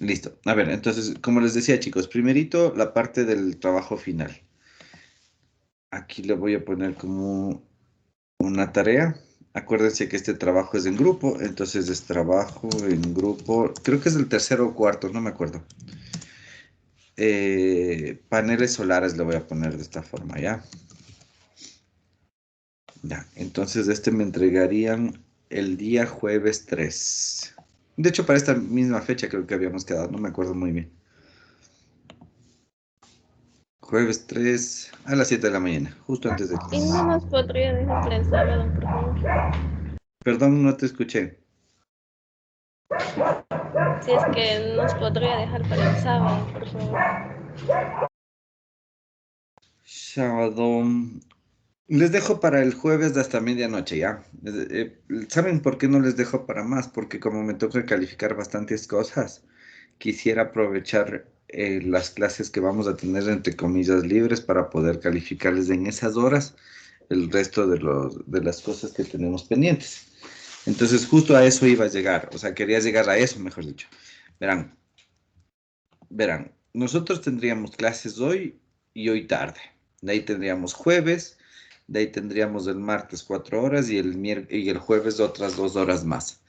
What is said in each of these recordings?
Listo. A ver, entonces, como les decía, chicos, primerito la parte del trabajo final. Aquí le voy a poner como una tarea. Acuérdense que este trabajo es en grupo, entonces es trabajo en grupo. Creo que es el tercero o cuarto, no me acuerdo. Paneles solares le voy a poner de esta forma, ¿ya? Ya, entonces este me entregarían el día jueves 3. De hecho, para esta misma fecha creo que habíamos quedado, no me acuerdo muy bien. Jueves 3 a las 7 de la mañana, justo antes de ¿Y no clases. nos podría dejar para el sábado, por favor? Perdón, no te escuché. Si es que nos podría dejar para el sábado, por favor. Sábado. Les dejo para el jueves de hasta medianoche, ¿ya? ¿Saben por qué no les dejo para más? Porque como me toca calificar bastantes cosas, quisiera aprovechar las clases que vamos a tener, entre comillas, libres para poder calificarles en esas horas el resto de las cosas que tenemos pendientes. Entonces, justo a eso iba a llegar, o sea, quería llegar a eso, mejor dicho. Verán, verán, nosotros tendríamos clases hoy y hoy tarde. De ahí tendríamos jueves, de ahí tendríamos el martes 4 horas y y el jueves otras 2 horas más.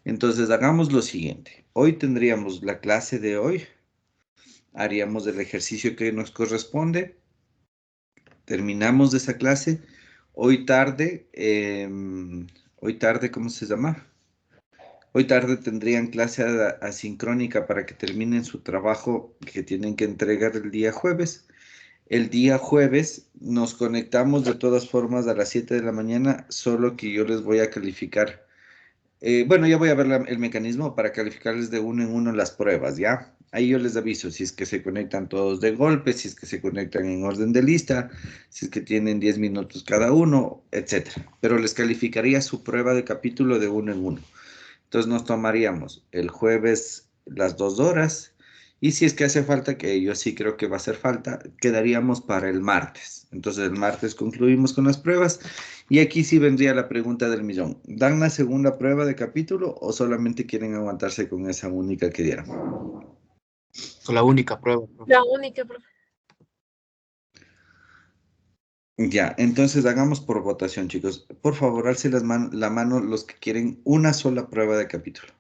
Entonces, hagamos lo siguiente. Hoy tendríamos la clase de hoy, haríamos el ejercicio que nos corresponde, terminamos de esa clase. Hoy tarde, ¿cómo se llama? Hoy tarde tendrían clase asincrónica para que terminen su trabajo que tienen que entregar el día jueves. El día jueves nos conectamos de todas formas a las 7 de la mañana, solo que yo les voy a calificar. Bueno, ya voy a ver el mecanismo para calificarles de uno en uno las pruebas, ¿ya? Ahí yo les aviso si es que se conectan todos de golpe, si es que se conectan en orden de lista, si es que tienen 10 minutos cada uno, etcétera. Pero les calificaría su prueba de capítulo de uno en uno. Entonces nos tomaríamos el jueves las 2 horas y si es que hace falta, que yo sí creo que va a hacer falta, quedaríamos para el martes. Entonces el martes concluimos con las pruebas y aquí sí vendría la pregunta del millón. ¿Dan la segunda prueba de capítulo o solamente quieren aguantarse con esa única que dieron? Con la única prueba, profe. La única, profe. Ya, entonces hagamos por votación, chicos. Por favor, alce la mano los que quieren una sola prueba de capítulo.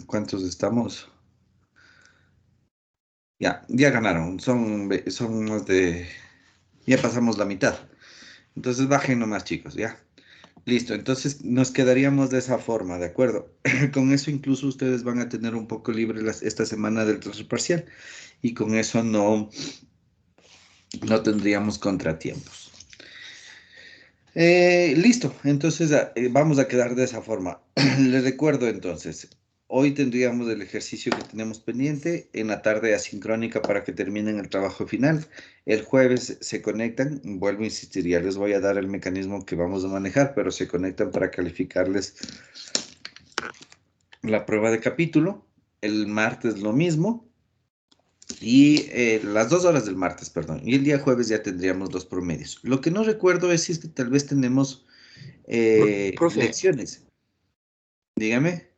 ¿Cuántos estamos? Ya, ya ganaron. Son más de... Ya pasamos la mitad. Entonces bajen nomás, chicos, ya. Listo, entonces nos quedaríamos de esa forma, ¿de acuerdo? Con eso incluso ustedes van a tener un poco libre esta semana del trabajo parcial y con eso no tendríamos contratiempos. Listo, entonces vamos a quedar de esa forma. Les recuerdo entonces, hoy tendríamos el ejercicio que tenemos pendiente, en la tarde asincrónica para que terminen el trabajo final. El jueves se conectan, vuelvo a insistir, ya les voy a dar el mecanismo que vamos a manejar, pero se conectan para calificarles la prueba de capítulo. El martes lo mismo. Y las 2 horas del martes, perdón. Y el día jueves ya tendríamos los promedios. Lo que no recuerdo es si es que tal vez tenemos Profe, lecciones. Dígame.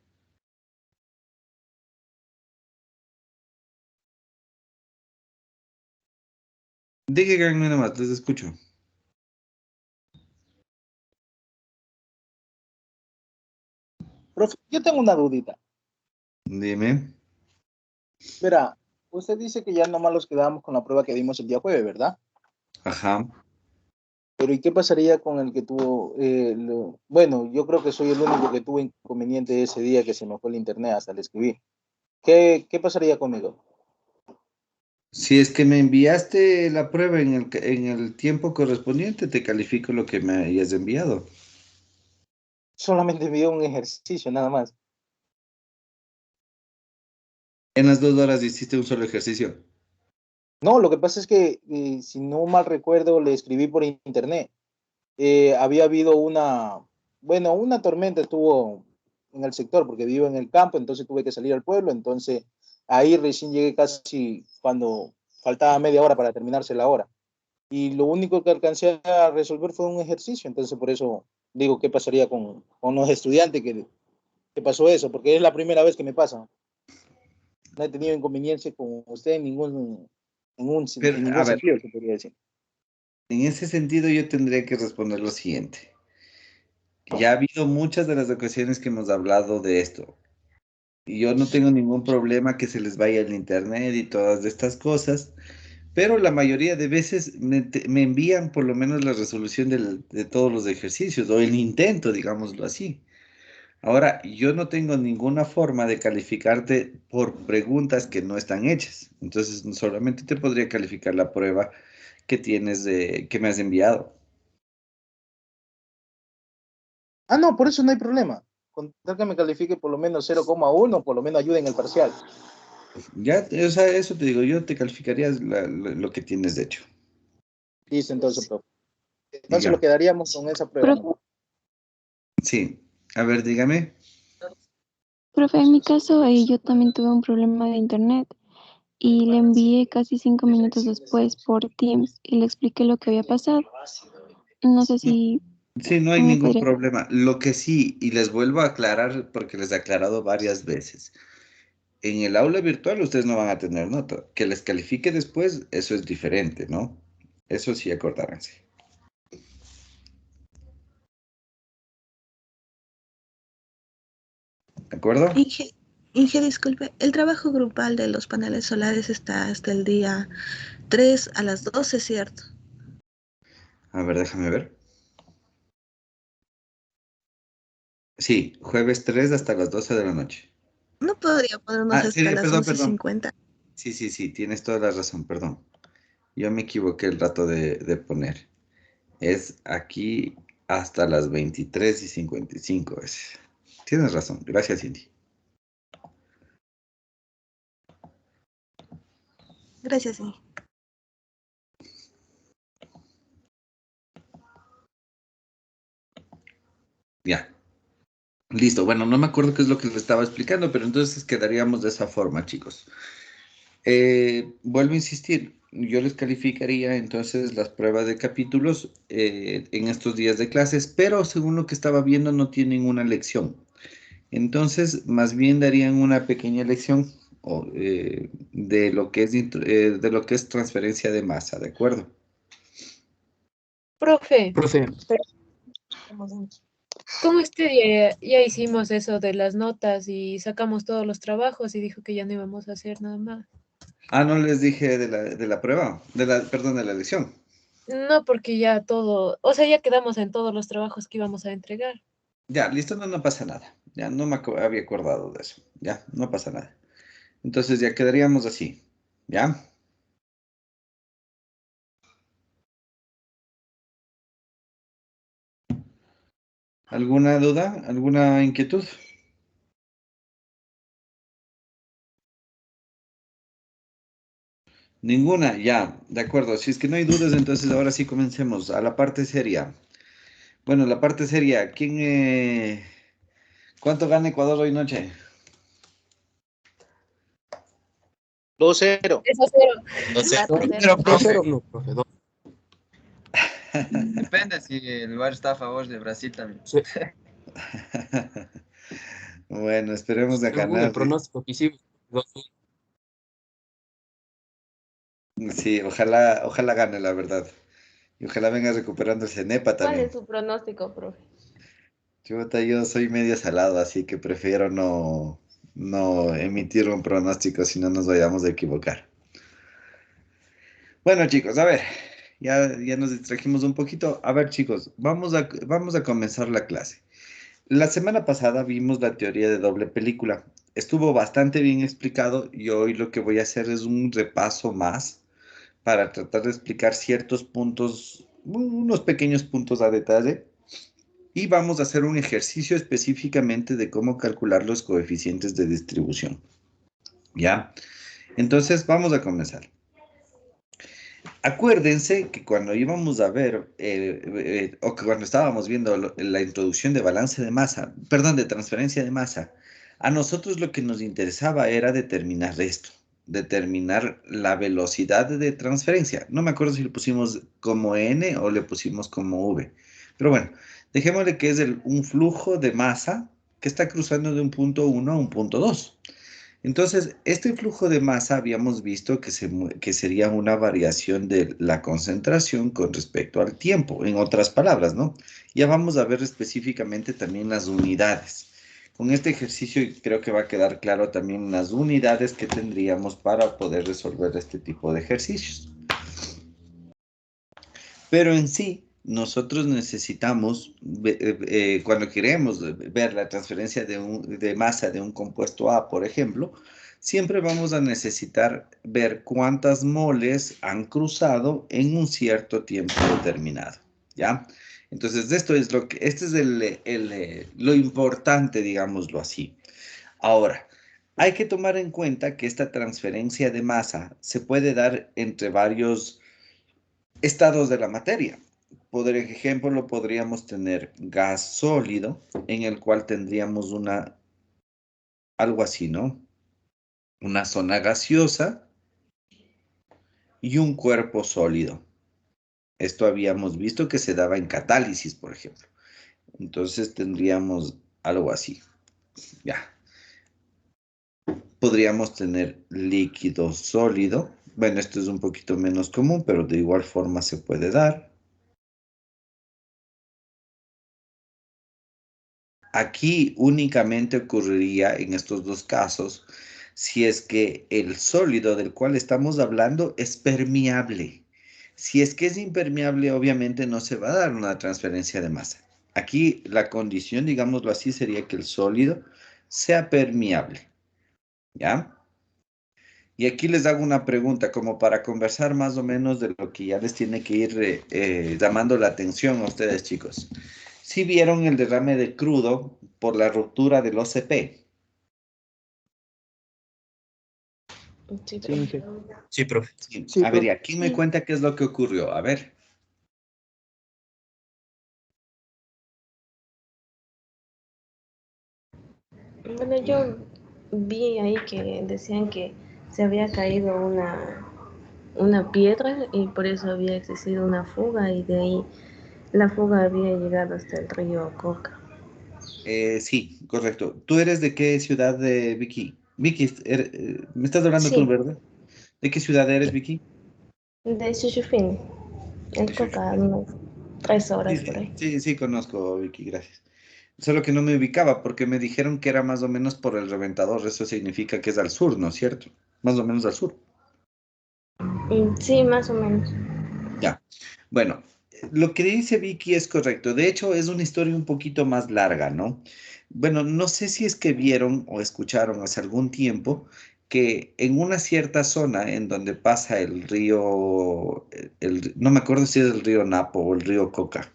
Díganme nomás, les escucho. Profe, yo tengo una dudita. Dime. Verá, usted dice que ya nomás nos quedamos con la prueba que dimos el día jueves, ¿verdad? Ajá. Pero ¿y qué pasaría con el que tuvo, bueno, yo creo que soy el único que tuvo inconveniente ese día que se me fue el internet hasta el escribir. ¿Qué pasaría conmigo? Si es que me enviaste la prueba en el tiempo correspondiente, te califico lo que me hayas enviado. Solamente envió un ejercicio, nada más. En las 2 horas hiciste un solo ejercicio. No, lo que pasa es que, si no mal recuerdo, le escribí por internet. Había habido una tormenta estuvo en el sector porque vivo en el campo, entonces tuve que salir al pueblo, entonces Ahí recién llegué casi cuando faltaba media hora para terminarse la hora. Y lo único que alcancé a resolver fue un ejercicio. Entonces, por eso digo, ¿qué pasaría con los estudiantes que pasó eso? Porque es la primera vez que me pasa. No he tenido inconveniencia con usted Pero, en a ningún ver, sentido, se podría decir. en ese sentido yo tendría que responder lo siguiente. Ya ha habido muchas de las ocasiones que hemos hablado de esto. Y yo no tengo ningún problema que se les vaya el internet y todas estas cosas, pero la mayoría de veces me envían por lo menos la resolución de todos los ejercicios o el intento, digámoslo así. Ahora, yo no tengo ninguna forma de calificarte por preguntas que no están hechas. Entonces, solamente te podría calificar la prueba que tienes que me has enviado. Ah, no, por eso no hay problema. Con tal que me califique por lo menos 0,1, por lo menos ayude en el parcial. Ya, o sea, eso te digo, yo te calificaría lo que tienes de hecho. Listo, entonces, profe. Entonces lo Ya, quedaríamos con esa prueba, Profe, ¿no? sí. A ver, dígame. profe, en mi caso, yo también tuve un problema de internet y le envié casi 5 minutos después por Teams y le expliqué lo que había pasado. No sé si Sí, no hay me ningún podría... problema. Lo que sí, y les vuelvo a aclarar porque les he aclarado varias veces, en el aula virtual ustedes no van a tener nota. Que les califique después, eso es diferente, ¿no? Eso sí, acordárense. ¿De acuerdo? Inge, disculpe, el trabajo grupal de los paneles solares está hasta el día 3 a las 12, ¿cierto? A ver, déjame ver. Sí, jueves 3 hasta las 12 de la noche. No podría ponernos Ah, hasta sí, las perdón, once perdón. cincuenta. Sí, sí, sí, tienes toda la razón, perdón. Yo me equivoqué el rato de poner. Es aquí hasta las 23:55. Tienes razón. Gracias, Cindy. Gracias, Inge. Ya. Listo. Bueno, no me acuerdo qué es lo que le estaba explicando, pero entonces quedaríamos de esa forma, chicos. Vuelvo a insistir. Yo les calificaría entonces las pruebas de capítulos en estos días de clases, pero según lo que estaba viendo no tienen una lección. Entonces, más bien darían una pequeña lección de lo que es transferencia de masa, ¿de acuerdo? Profe, Profe, pero ¿cómo este día ya hicimos eso de las notas y sacamos todos los trabajos y dijo que ya no íbamos a hacer nada más? Ah, no les dije de la prueba, perdón, de la lección. No, porque ya todo, o sea, ya quedamos en todos los trabajos que íbamos a entregar. Ya, listo, no, no pasa nada. Ya no me había acordado de eso. Ya, no pasa nada. Entonces ya quedaríamos así. ¿Ya? ¿Alguna duda? ¿Alguna inquietud? Ninguna, ya, de acuerdo. Si es que no hay dudas, entonces ahora sí comencemos a la parte seria. Bueno, la parte seria, ¿cuánto gana Ecuador hoy noche? 2-0. Eso cero. 2-0. 4-0. 2-0, no, profe, 2. Depende si el lugar está a favor de Brasil también. Sí. Bueno, esperemos de Según el ganar. pronóstico que hicimos, 2-1. Sí, ojalá gane, la verdad. Y ojalá venga recuperando el Cenepa ¿Cuál también. es su pronóstico, profe? Yo soy medio salado, así que prefiero no emitir un pronóstico si no nos vayamos a equivocar. Bueno, chicos, a ver, ya nos distrajimos un poquito. A ver, chicos, vamos a comenzar la clase. La semana pasada vimos la teoría de doble película. Estuvo bastante bien explicado y hoy lo que voy a hacer es un repaso más para tratar de explicar ciertos puntos, unos pequeños puntos a detalle. Y vamos a hacer un ejercicio específicamente de cómo calcular los coeficientes de distribución. ¿Ya? Entonces, vamos a comenzar. Acuérdense que cuando íbamos a ver, o que cuando estábamos viendo la introducción de balance de masa, perdón, de transferencia de masa, A nosotros lo que nos interesaba era determinar esto, determinar la velocidad de transferencia. No me acuerdo si le pusimos como n o le pusimos como v. Pero bueno, dejémosle que es un flujo de masa que está cruzando de un punto 1 a un punto 2. Entonces, este flujo de masa habíamos visto que sería una variación de la concentración con respecto al tiempo, en otras palabras, ¿no? Ya vamos a ver específicamente también las unidades. Con este ejercicio creo que va a quedar claro también las unidades que tendríamos para poder resolver este tipo de ejercicios. Pero en sí, nosotros necesitamos, cuando queremos ver la transferencia de masa de un compuesto A, por ejemplo, siempre vamos a necesitar ver cuántas moles han cruzado en un cierto tiempo determinado, ¿ya? Entonces, este es lo importante, digámoslo así. Ahora, hay que tomar en cuenta que esta transferencia de masa se puede dar entre varios estados de la materia. Por ejemplo, lo podríamos tener gas sólido, en el cual tendríamos algo así, ¿no? Una zona gaseosa y un cuerpo sólido. Esto habíamos visto que se daba en catálisis, por ejemplo. Entonces tendríamos algo así. Ya. Podríamos tener líquido sólido. Bueno, esto es un poquito menos común, pero de igual forma se puede dar. Aquí únicamente ocurriría en estos dos casos si es que el sólido del cual estamos hablando es permeable. Si es que es impermeable, obviamente no se va a dar una transferencia de masa. Aquí la condición, digámoslo así, sería que el sólido sea permeable. ¿Ya? Y aquí les hago una pregunta como para conversar más o menos de lo que ya les tiene que ir llamando la atención a ustedes, chicos. ¿Sí vieron el derrame de crudo por la ruptura del OCP? Sí, Sí, profe. Sí, profe. Sí. sí, A ver, y profe. aquí me cuenta qué es lo que ocurrió. A ver. Bueno, yo vi ahí que decían que se había caído una piedra y por eso había existido una fuga y de ahí la fuga había llegado hasta el río Coca. Sí, correcto. ¿Tú eres de qué ciudad de Vicky? Vicky, me estás hablando tú, Sí, ¿verdad? ¿De qué ciudad eres, Vicky? de Chuchufini, el Coca, unas 3 horas por Sí, ahí. sí, sí, conozco, Vicky, gracias. Solo que no me ubicaba porque me dijeron que era más o menos por el Reventador. Eso significa que es al sur, ¿no es cierto? Más o menos al sur. Sí, más o menos. Ya. Bueno, lo que dice Vicky es correcto. De hecho, es una historia un poquito más larga, ¿no? Bueno, no sé si es que vieron o escucharon hace algún tiempo que en una cierta zona en donde pasa el río, no me acuerdo si es el río Napo o el río Coca,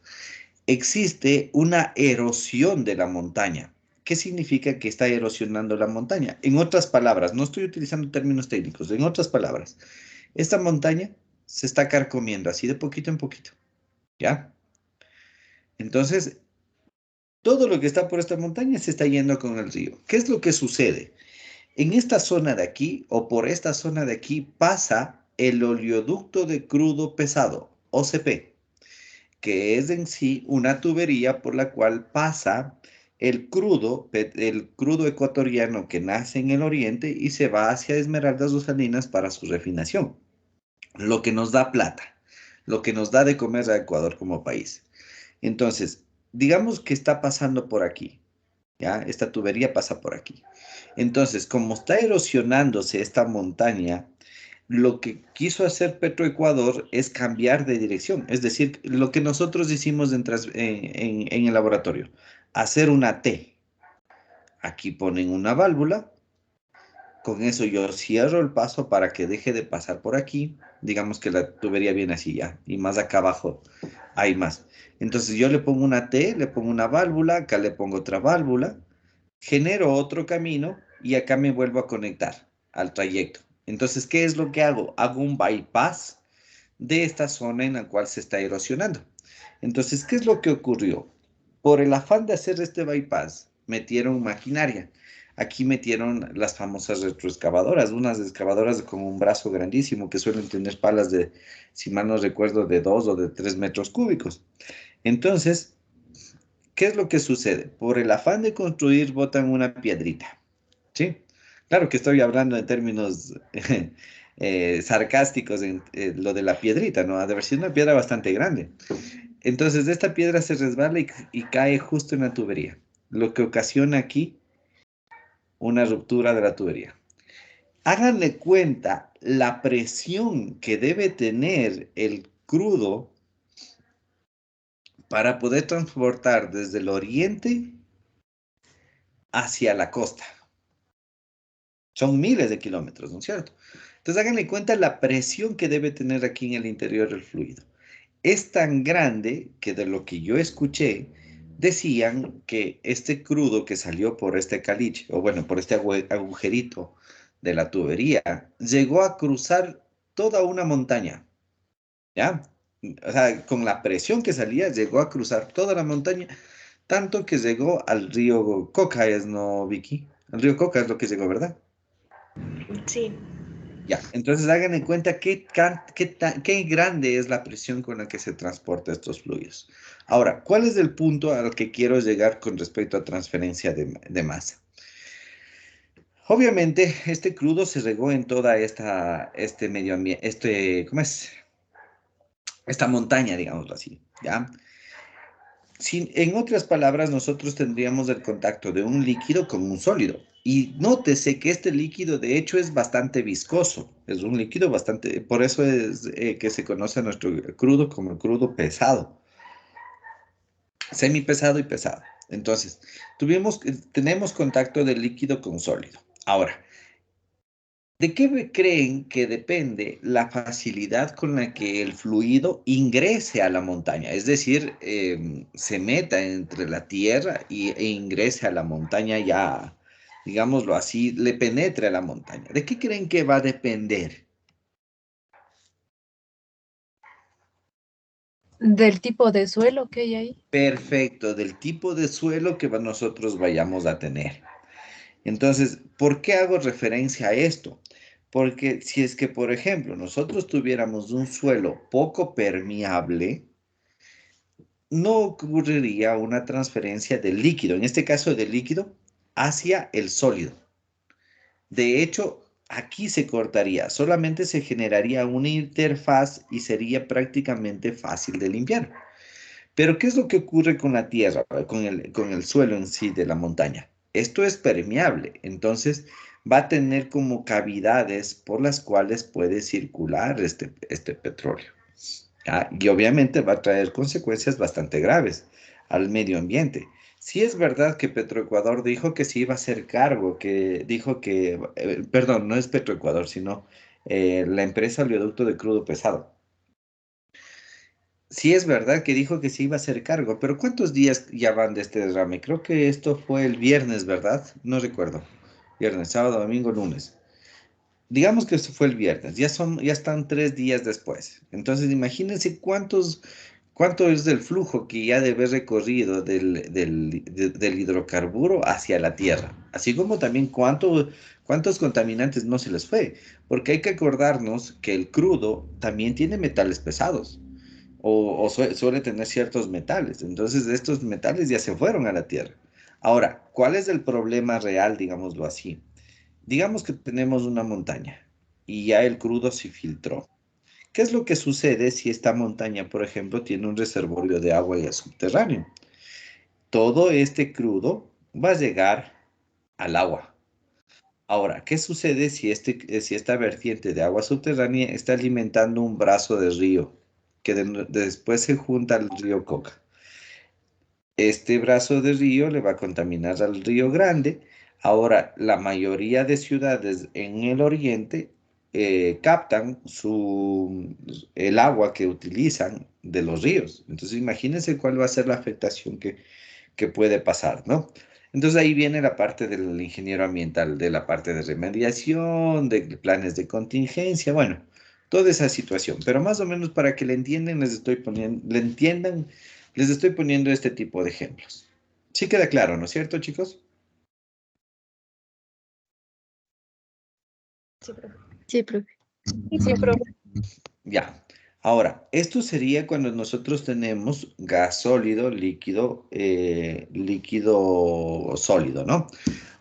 existe una erosión de la montaña. ¿Qué significa que está erosionando la montaña? En otras palabras, no estoy utilizando términos técnicos, en otras palabras, esta montaña se está carcomiendo así de poquito en poquito, ¿ya? Entonces, todo lo que está por esta montaña se está yendo con el río. ¿Qué es lo que sucede? En esta zona de aquí, o por esta zona de aquí, pasa el oleoducto de crudo pesado, OCP, que es en sí una tubería por la cual pasa el crudo ecuatoriano que nace en el oriente y se va hacia Esmeraldas o Salinas para su refinación, lo que nos da plata, lo que nos da de comer a Ecuador como país. Entonces, digamos que está pasando por aquí, ¿ya? Esta tubería pasa por aquí. Entonces, como está erosionándose esta montaña, lo que quiso hacer Petroecuador es cambiar de dirección. Es decir, lo que nosotros hicimos en el laboratorio, hacer una T. Aquí ponen una válvula. Con eso yo cierro el paso para que deje de pasar por aquí. Digamos que la tubería viene así ya. Y más acá abajo hay más. Entonces yo le pongo una T, le pongo una válvula, acá le pongo otra válvula, genero otro camino y acá me vuelvo a conectar al trayecto. Entonces, ¿qué es lo que hago? Hago un bypass de esta zona en la cual se está erosionando. Entonces, ¿qué es lo que ocurrió? Por el afán de hacer este bypass, metieron maquinaria. aquí metieron las famosas retroexcavadoras, unas excavadoras con un brazo grandísimo que suelen tener palas de, si mal no recuerdo, de 2 o de 3 metros cúbicos. Entonces, ¿qué es lo que sucede? Por el afán de construir, botan una piedrita, ¿sí? Claro que estoy hablando en términos sarcásticos en lo de la piedrita, ¿no? Ha de haber sido una piedra bastante grande. Entonces, esta piedra se resbala y cae justo en la tubería, lo que ocasiona aquí una ruptura de la tubería. Háganle cuenta la presión que debe tener el crudo para poder transportar desde el oriente hacia la costa. Son miles de kilómetros, ¿no es cierto? Entonces háganle cuenta la presión que debe tener aquí en el interior del fluido. Es tan grande que de lo que yo escuché, decían que este crudo que salió por este caliche, o bueno, por este agujerito de la tubería, llegó a cruzar toda una montaña, ¿ya? O sea, con la presión que salía, llegó a cruzar toda la montaña, tanto que llegó al río Coca, ¿es no, Vicky? El río Coca es lo que llegó, ¿verdad? Sí. Ya, entonces hagan en cuenta qué grande es la presión con la que se transporta estos fluidos. Ahora, ¿cuál es el punto al que quiero llegar con respecto a transferencia de masa? Obviamente, este crudo se regó en toda este medio ambiente, ¿cómo es? Esta montaña, digámoslo así, ¿ya? En otras palabras, nosotros tendríamos el contacto de un líquido con un sólido. Y nótese que este líquido, de hecho, es bastante viscoso. Es un líquido bastante, por eso es que se conoce a nuestro crudo como el crudo pesado. Semipesado y pesado. Entonces, tenemos contacto de líquido con sólido. Ahora, ¿de qué creen que depende la facilidad con la que el fluido ingrese a la montaña? Es decir, se meta entre la tierra e ingrese a la montaña ya, digámoslo así, le penetre a la montaña. ¿De qué creen que va a depender? Del tipo de suelo que hay ahí. Perfecto, del tipo de suelo que nosotros vayamos a tener. Entonces, ¿por qué hago referencia a esto? Porque si es que, por ejemplo, nosotros tuviéramos un suelo poco permeable, no ocurriría una transferencia del líquido, en este caso del líquido, hacia el sólido. De hecho, aquí se cortaría, solamente se generaría una interfaz y sería prácticamente fácil de limpiar. Pero, ¿qué es lo que ocurre con la tierra, con el suelo en sí de la montaña? Esto es permeable, entonces va a tener como cavidades por las cuales puede circular este petróleo. ¿Ya? Y obviamente va a traer consecuencias bastante graves al medio ambiente. Sí es verdad que Petroecuador dijo que se iba a hacer cargo, que dijo que, perdón, no es Petroecuador, sino la empresa Oleoducto de Crudo Pesado. Sí es verdad que dijo que se iba a hacer cargo, pero ¿cuántos días ya van de este derrame? Creo que esto fue el viernes, ¿verdad? No recuerdo. Viernes, sábado, domingo, lunes. Digamos que esto fue el viernes, ya están 3 días después. Entonces, imagínense cuánto es del flujo que ya debe haber recorrido del hidrocarburo hacia la tierra. Así como también cuántos contaminantes no se les fue. Porque hay que acordarnos que el crudo también tiene metales pesados o suele tener ciertos metales. Entonces, estos metales ya se fueron a la Tierra. Ahora, ¿cuál es el problema real, digámoslo así? Digamos que tenemos una montaña y ya el crudo se filtró. ¿Qué es lo que sucede si esta montaña, por ejemplo, tiene un reservorio de agua ya subterráneo? Todo este crudo va a llegar al agua. Ahora, ¿qué sucede si esta vertiente de agua subterránea está alimentando un brazo de río que después se junta al río Coca? Este brazo de río le va a contaminar al río Grande. Ahora, la mayoría de ciudades en el oriente captan el agua que utilizan de los ríos. Entonces, imagínense cuál va a ser la afectación que puede pasar, ¿no? Entonces ahí viene la parte del ingeniero ambiental, de la parte de remediación, de planes de contingencia, bueno, toda esa situación. Pero más o menos para que le entiendan, les estoy poniendo este tipo de ejemplos. Sí queda claro, ¿no es cierto, chicos? Sí, profe. Sí, profe. Sí, profe. Ya. Ahora, esto sería cuando nosotros tenemos gas sólido, líquido, líquido sólido, ¿no?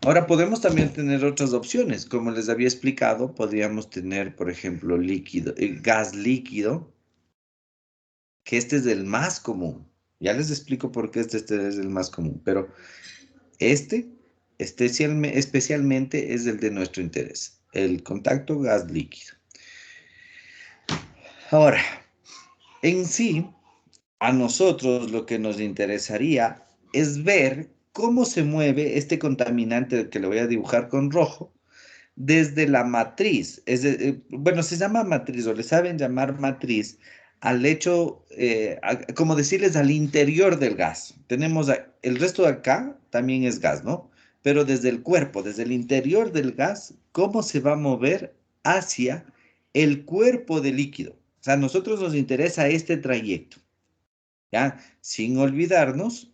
Ahora podemos también tener otras opciones. Como les había explicado, podríamos tener, por ejemplo, líquido, gas líquido, que este es el más común. Ya les explico por qué este es el más común, pero este especialmente es el de nuestro interés, el contacto gas líquido. Ahora, en sí, a nosotros lo que nos interesaría es ver cómo se mueve este contaminante que le voy a dibujar con rojo desde la matriz. Bueno, se llama matriz o le saben llamar matriz al hecho, como decirles, al interior del gas. Tenemos el resto de acá también es gas, ¿no? Pero desde el cuerpo, desde el interior del gas, ¿cómo se va a mover hacia el cuerpo del líquido? O sea, a nosotros nos interesa este trayecto. ¿Ya? Sin olvidarnos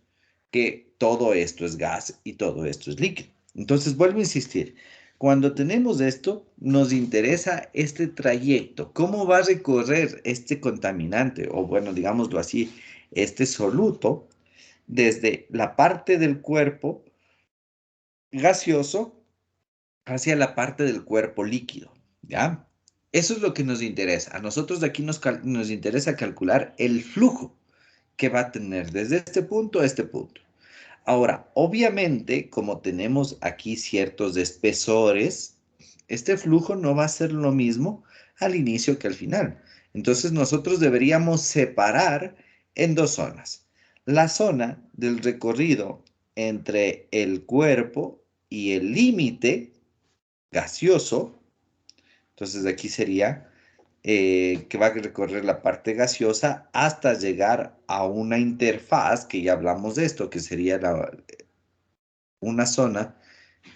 que todo esto es gas y todo esto es líquido. Entonces, vuelvo a insistir, cuando tenemos esto, nos interesa este trayecto, cómo va a recorrer este contaminante, o bueno, digámoslo así, este soluto, desde la parte del cuerpo gaseoso hacia la parte del cuerpo líquido, ¿ya? Eso es lo que nos interesa. A nosotros de aquí nos interesa calcular el flujo que va a tener desde este punto a este punto. Ahora, obviamente, como tenemos aquí ciertos espesores, este flujo no va a ser lo mismo al inicio que al final. Entonces, nosotros deberíamos separar en dos zonas. La zona del recorrido entre el cuerpo y el límite gaseoso. Entonces, aquí sería que va a recorrer la parte gaseosa hasta llegar a una interfaz, que ya hablamos de esto, que sería una zona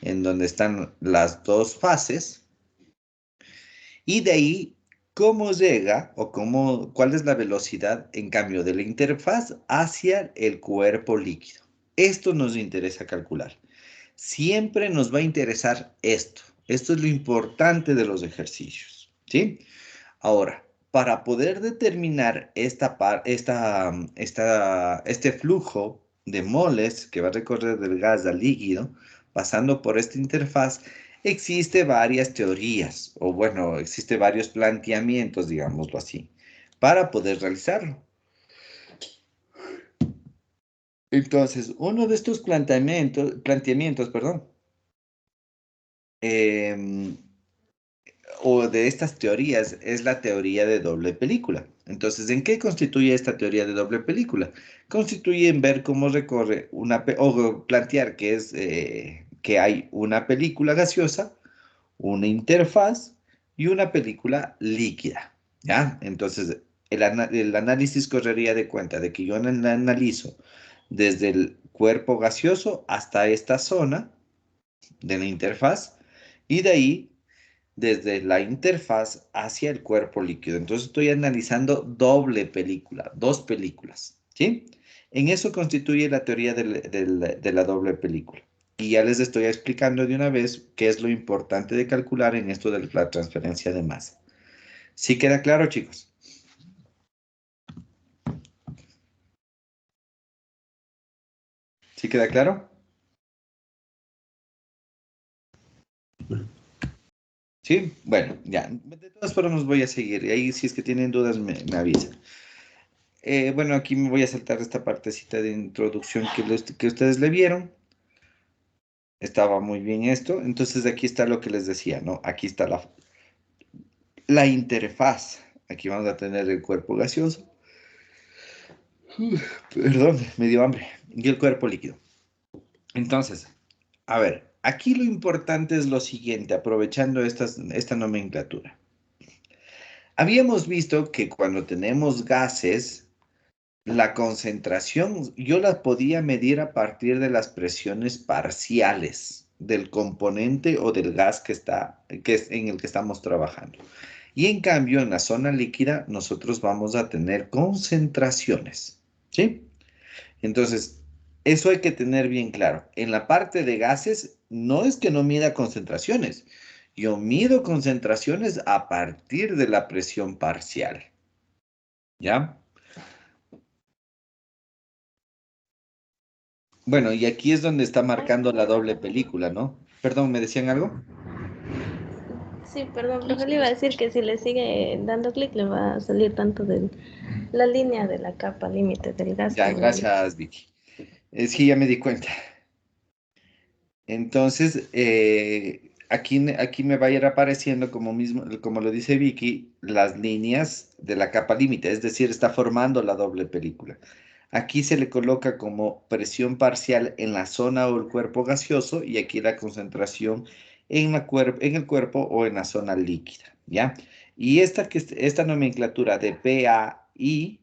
en donde están las dos fases, y de ahí cómo llega o cuál es la velocidad en cambio de la interfaz hacia el cuerpo líquido. Esto nos interesa calcular. Siempre nos va a interesar esto. Esto es lo importante de los ejercicios, ¿sí? Ahora, para poder determinar este flujo de moles que va a recorrer del gas al líquido, pasando por esta interfaz, existe varias teorías, o bueno, existe varios planteamientos, digámoslo así, para poder realizarlo. Entonces, uno de estos planteamientos, perdón, o de estas teorías es la teoría de doble película. Entonces, ¿en qué constituye esta teoría de doble película? Constituye en ver cómo recorre o plantear que hay una película gaseosa, una interfaz y una película líquida, ¿ya? Entonces, el análisis correría de cuenta de que yo analizo desde el cuerpo gaseoso hasta esta zona de la interfaz y de ahí desde la interfaz hacia el cuerpo líquido. Entonces estoy analizando doble película, dos películas, ¿sí? En eso constituye la teoría de la doble película. Y ya les estoy explicando de una vez qué es lo importante de calcular en esto de la transferencia de masa. ¿Sí queda claro, chicos? ¿Sí queda claro? ¿Sí? Bueno, ya. De todas formas voy a seguir. Y ahí si es que tienen dudas me avisan. Bueno, aquí me voy a saltar esta partecita de introducción que ustedes le vieron. Estaba muy bien esto. Entonces aquí está lo que les decía, ¿no? Aquí está la interfaz. Aquí vamos a tener el cuerpo gaseoso. Perdón, me dio hambre. Y el cuerpo líquido. Entonces, a ver, aquí lo importante es lo siguiente, aprovechando esta nomenclatura. Habíamos visto que cuando tenemos gases, la concentración yo la podía medir a partir de las presiones parciales del componente o del gas que es en el que estamos trabajando. Y en cambio, en la zona líquida, nosotros vamos a tener concentraciones, ¿sí? Entonces, eso hay que tener bien claro. En la parte de gases, no es que no mida concentraciones. Yo mido concentraciones a partir de la presión parcial. ¿Ya? Bueno, y aquí es donde está marcando la doble película, ¿no? Perdón, ¿me decían algo? Sí, perdón, profe, le iba a decir que si le sigue dando clic le va a salir tanto de la línea de la capa límite del gas Ya, como la límite. gracias, Vicky. Sí, ya me di cuenta. Entonces, aquí me va a ir apareciendo, como lo dice Vicky, las líneas de la capa límite, es decir, está formando la doble película. Aquí se le coloca como presión parcial en la zona o el cuerpo gaseoso y aquí la concentración en el cuerpo o en la zona líquida, ¿ya? Y esta nomenclatura de PAI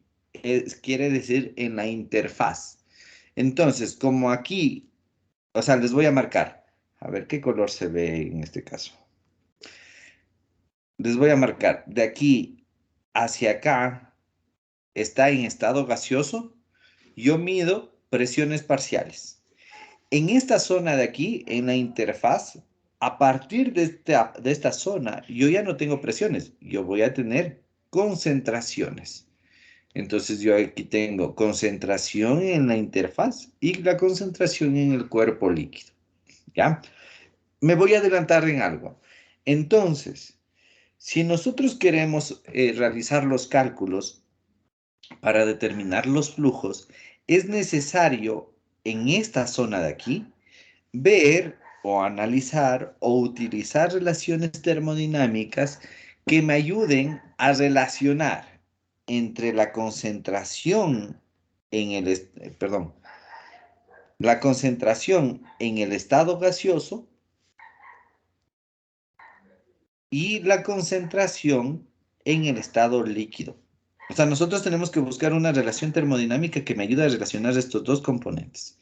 quiere decir en la interfaz. Entonces, como aquí, o sea, les voy a marcar. A ver qué color se ve en este caso. Les voy a marcar. De aquí hacia acá está en estado gaseoso. Yo mido presiones parciales. En esta zona de aquí, en la interfaz, a partir de esta zona, yo ya no tengo presiones. Yo voy a tener concentraciones. Entonces yo aquí tengo concentración en la interfaz y la concentración en el cuerpo líquido. ¿Ya? Me voy a adelantar en algo. Entonces, si nosotros queremos realizar los cálculos para determinar los flujos, es necesario en esta zona de aquí ver o analizar o utilizar relaciones termodinámicas que me ayuden a relacionar entre la concentración la concentración en el estado gaseoso y la concentración en el estado líquido. O sea, nosotros tenemos que buscar una relación termodinámica que me ayude a relacionar estos dos componentes.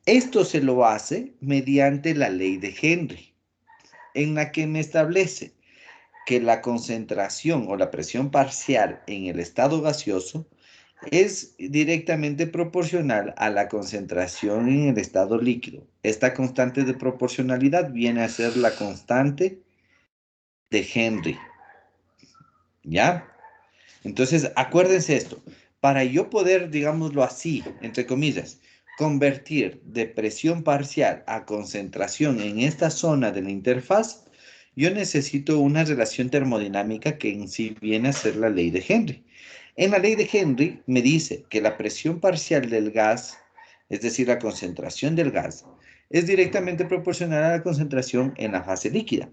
Esto se lo hace mediante la ley de Henry, en la que me establece que la concentración o la presión parcial en el estado gaseoso es directamente proporcional a la concentración en el estado líquido. Esta constante de proporcionalidad viene a ser la constante de Henry. ¿Ya? Entonces, acuérdense esto. Para yo poder, digámoslo así, entre comillas, convertir de presión parcial a concentración en esta zona de la interfaz, yo necesito una relación termodinámica que en sí viene a ser la ley de Henry. En la ley de Henry me dice que la presión parcial del gas, es decir, la concentración del gas, es directamente proporcional a la concentración en la fase líquida,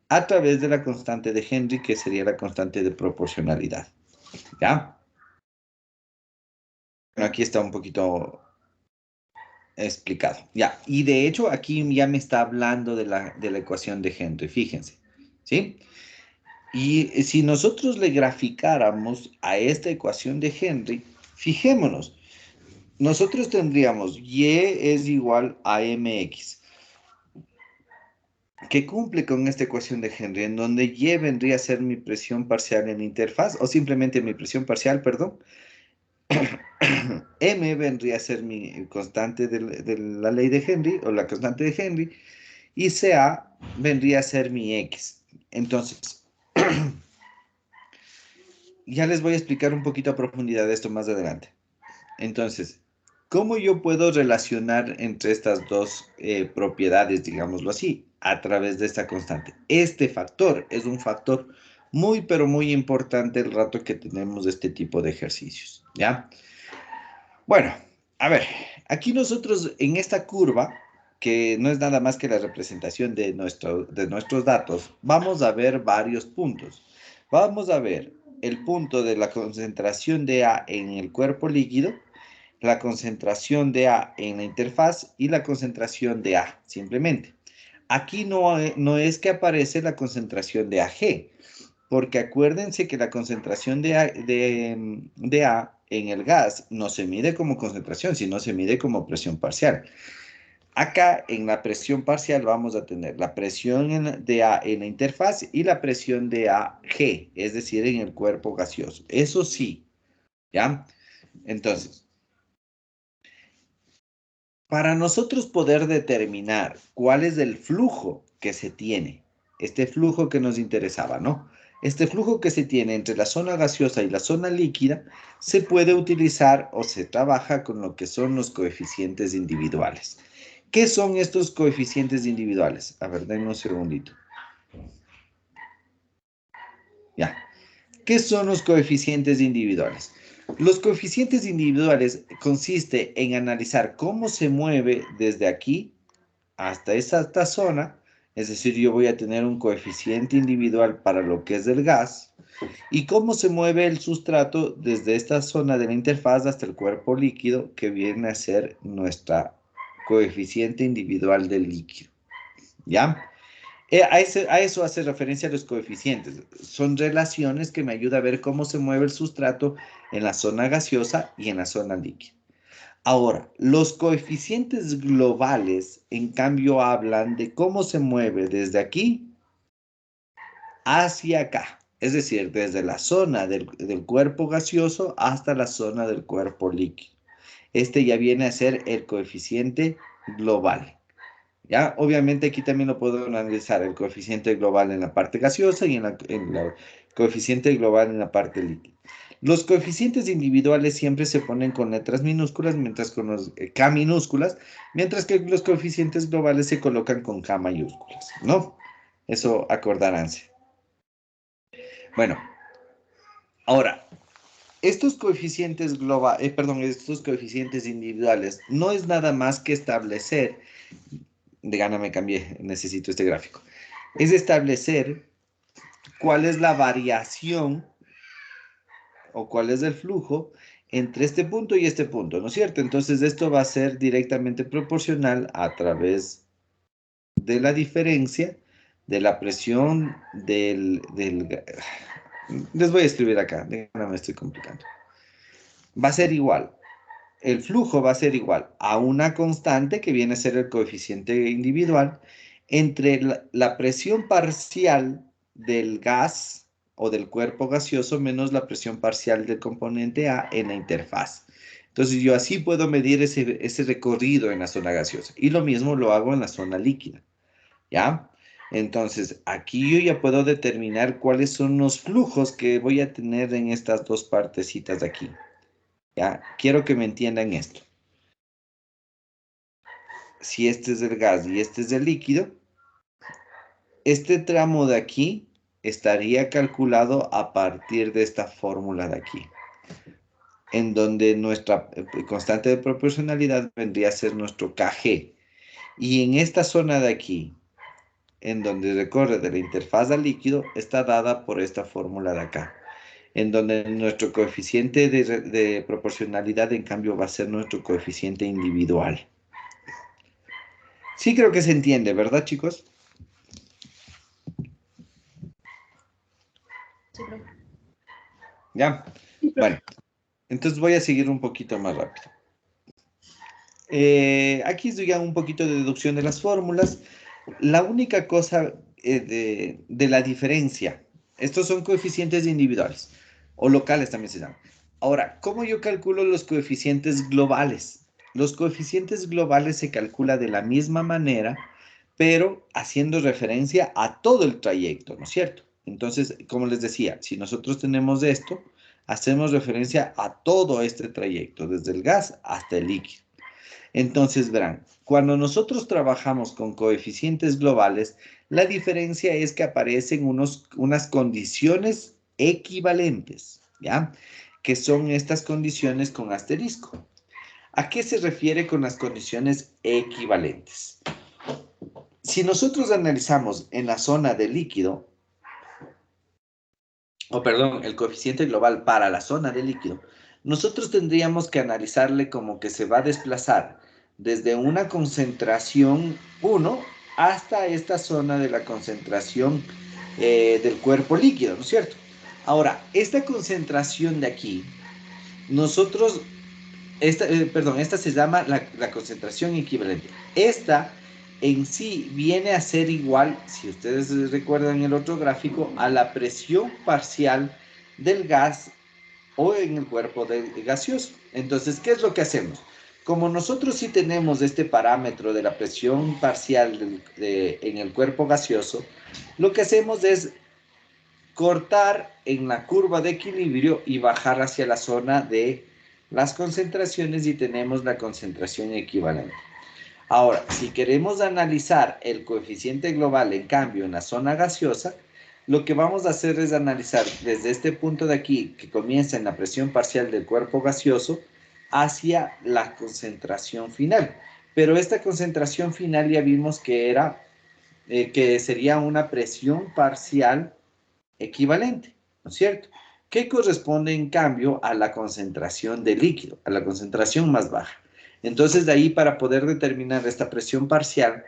a través de la constante de Henry, que sería la constante de proporcionalidad. ¿Ya? Bueno, aquí está un poquito explicado. Ya, y de hecho aquí ya me está hablando de la ecuación de Henry, fíjense. ¿Sí? Y si nosotros le graficáramos a esta ecuación de Henry, fijémonos, nosotros tendríamos Y es igual a mx, que cumple con esta ecuación de Henry, en donde Y vendría a ser mi presión parcial en la interfaz, o simplemente mi presión parcial, perdón. M vendría a ser mi constante de la ley de Henry, o la constante de Henry, y CA vendría a ser mi X. Entonces, ya les voy a explicar un poquito a profundidad esto más adelante. Entonces, ¿cómo yo puedo relacionar entre estas dos propiedades, digámoslo así, a través de esta constante? Este factor es un factor muy, pero muy importante el rato que tenemos este tipo de ejercicios, ¿ya? Bueno, a ver, aquí nosotros en esta curva, que no es nada más que la representación de nuestros datos, vamos a ver varios puntos. Vamos a ver el punto de la concentración de A en el cuerpo líquido, la concentración de A en la interfaz y la concentración de A, simplemente. Aquí no es que aparece la concentración de AG, porque acuérdense que la concentración de A en el gas no se mide como concentración, sino se mide como presión parcial. Acá en la presión parcial vamos a tener la presión de A en la interfaz y la presión de AG, es decir, en el cuerpo gaseoso. Eso sí, ¿ya? Entonces, para nosotros poder determinar cuál es el flujo que se tiene este flujo que nos interesaba, ¿no? Este flujo que se tiene entre la zona gaseosa y la zona líquida se puede utilizar o se trabaja con lo que son los coeficientes individuales. ¿Qué son estos coeficientes individuales? A ver, denme un segundito. Ya. ¿Qué son los coeficientes individuales? Los coeficientes individuales consiste en analizar cómo se mueve desde aquí hasta esta zona. Es decir, yo voy a tener un coeficiente individual para lo que es el gas y cómo se mueve el sustrato desde esta zona de la interfaz hasta el cuerpo líquido, que viene a ser nuestra coeficiente individual del líquido. ¿Ya? A eso hace referencia a los coeficientes. Son relaciones que me ayudan a ver cómo se mueve el sustrato en la zona gaseosa y en la zona líquida. Ahora, los coeficientes globales, en cambio, hablan de cómo se mueve desde aquí hacia acá. Es decir, desde la zona del cuerpo gaseoso hasta la zona del cuerpo líquido. Este ya viene a ser el coeficiente global. ¿Ya? Obviamente aquí también lo puedo analizar, el coeficiente global en la parte gaseosa y el coeficiente global en la parte líquida. Los coeficientes individuales siempre se ponen con letras minúsculas, mientras con los K minúsculas, mientras que los coeficientes globales se colocan con K mayúsculas, ¿no? Eso acordaránse. Bueno, ahora, estos coeficientes estos coeficientes individuales no es nada más que establecer, de gana me cambié, necesito este gráfico, es establecer cuál es la variación o cuál es el flujo entre este punto y este punto, ¿no es cierto? Entonces esto va a ser directamente proporcional a través de la diferencia de la presión les voy a escribir acá, no me estoy complicando. Va a ser igual. El flujo va a ser igual a una constante que viene a ser el coeficiente individual entre la presión parcial del gas o del cuerpo gaseoso menos la presión parcial del componente A en la interfaz. Entonces yo así puedo medir ese recorrido en la zona gaseosa. Y lo mismo lo hago en la zona líquida. ¿Ya? Entonces aquí yo ya puedo determinar cuáles son los flujos que voy a tener en estas dos partecitas de aquí. ¿Ya? Quiero que me entiendan esto. Si este es el gas y este es el líquido, este tramo de aquí estaría calculado a partir de esta fórmula de aquí, en donde nuestra constante de proporcionalidad vendría a ser nuestro Kg. Y en esta zona de aquí, en donde recorre de la interfaz al líquido, está dada por esta fórmula de acá, en donde nuestro coeficiente de proporcionalidad, en cambio, va a ser nuestro coeficiente individual. Sí creo que se entiende, ¿verdad, chicos? Sí, profe. ¿Ya? Bueno, entonces voy a seguir un poquito más rápido. Aquí estoy ya un poquito de deducción de las fórmulas. La única cosa de la diferencia, estos son coeficientes individuales, o locales también se llaman. Ahora, ¿cómo yo calculo los coeficientes globales? Los coeficientes globales se calcula de la misma manera, pero haciendo referencia a todo el trayecto, ¿no es cierto? Entonces, como les decía, si nosotros tenemos esto, hacemos referencia a todo este trayecto, desde el gas hasta el líquido. Entonces, verán, cuando nosotros trabajamos con coeficientes globales, la diferencia es que aparecen unas condiciones equivalentes, ¿ya? Que son estas condiciones con asterisco. ¿A qué se refiere con las condiciones equivalentes? Si nosotros analizamos en la zona del líquido, el coeficiente global para la zona del líquido, nosotros tendríamos que analizarle como que se va a desplazar desde una concentración 1 hasta esta zona de la concentración del cuerpo líquido, ¿no es cierto? Ahora, esta concentración de aquí, esta se llama la concentración equivalente. Esta en sí viene a ser igual, si ustedes recuerdan el otro gráfico, a la presión parcial del gas o en el cuerpo gaseoso. Entonces, ¿qué es lo que hacemos? como nosotros sí tenemos este parámetro de la presión parcial en el cuerpo gaseoso, lo que hacemos es cortar en la curva de equilibrio y bajar hacia la zona de las concentraciones y tenemos la concentración equivalente. Ahora, si queremos analizar el coeficiente global en cambio en la zona gaseosa, lo que vamos a hacer es analizar desde este punto de aquí, que comienza en la presión parcial del cuerpo gaseoso, hacia la concentración final. Pero esta concentración final ya vimos que que sería una presión parcial equivalente, ¿no es cierto? Que corresponde en cambio a la concentración de líquido, a la concentración más baja. Entonces de ahí para poder determinar esta presión parcial,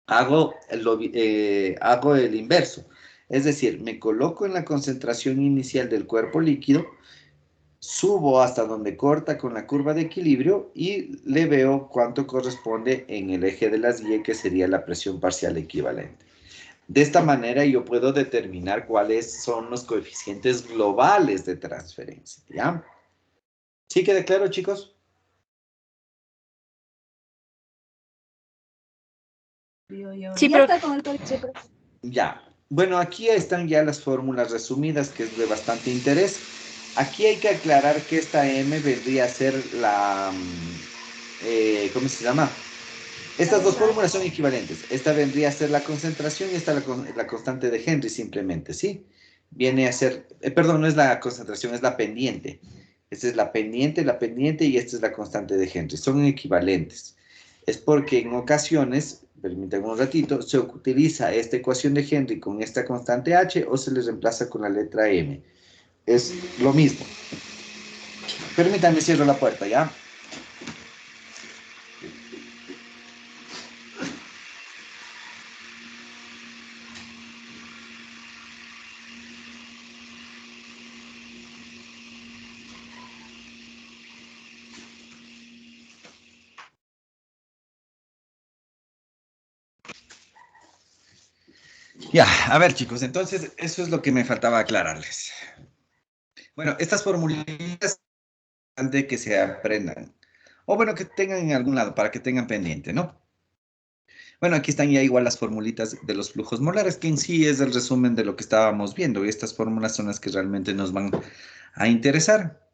hago el inverso. Es decir, me coloco en la concentración inicial del cuerpo líquido, subo hasta donde corta con la curva de equilibrio y le veo cuánto corresponde en el eje de las Y, que sería la presión parcial equivalente. De esta manera yo puedo determinar cuáles son los coeficientes globales de transferencia, ¿ya? ¿Sí queda claro, chicos? Sí, profe. Ya. Bueno, aquí están ya las fórmulas resumidas, que es de bastante interés. Aquí hay que aclarar que esta M vendría a ser la... ¿cómo se llama? Estas dos fórmulas son equivalentes. Esta vendría a ser la concentración y esta la constante de Henry simplemente, ¿sí? Viene a ser... perdón, no es la concentración, es la pendiente. Esta es la pendiente y esta es la constante de Henry. Son equivalentes. Es porque en ocasiones, permítanme un ratito, se utiliza esta ecuación de Henry con esta constante H o se le reemplaza con la letra M. Es lo mismo. Permítanme, cierro la puerta, ¿ya? Ya, a ver, chicos, entonces eso es lo que me faltaba aclararles. Bueno, estas formulitas de que se aprendan, o bueno, que tengan en algún lado para que tengan pendiente, ¿no? Bueno, aquí están ya igual las formulitas de los flujos molares, que en sí es el resumen de lo que estábamos viendo, y estas fórmulas son las que realmente nos van a interesar.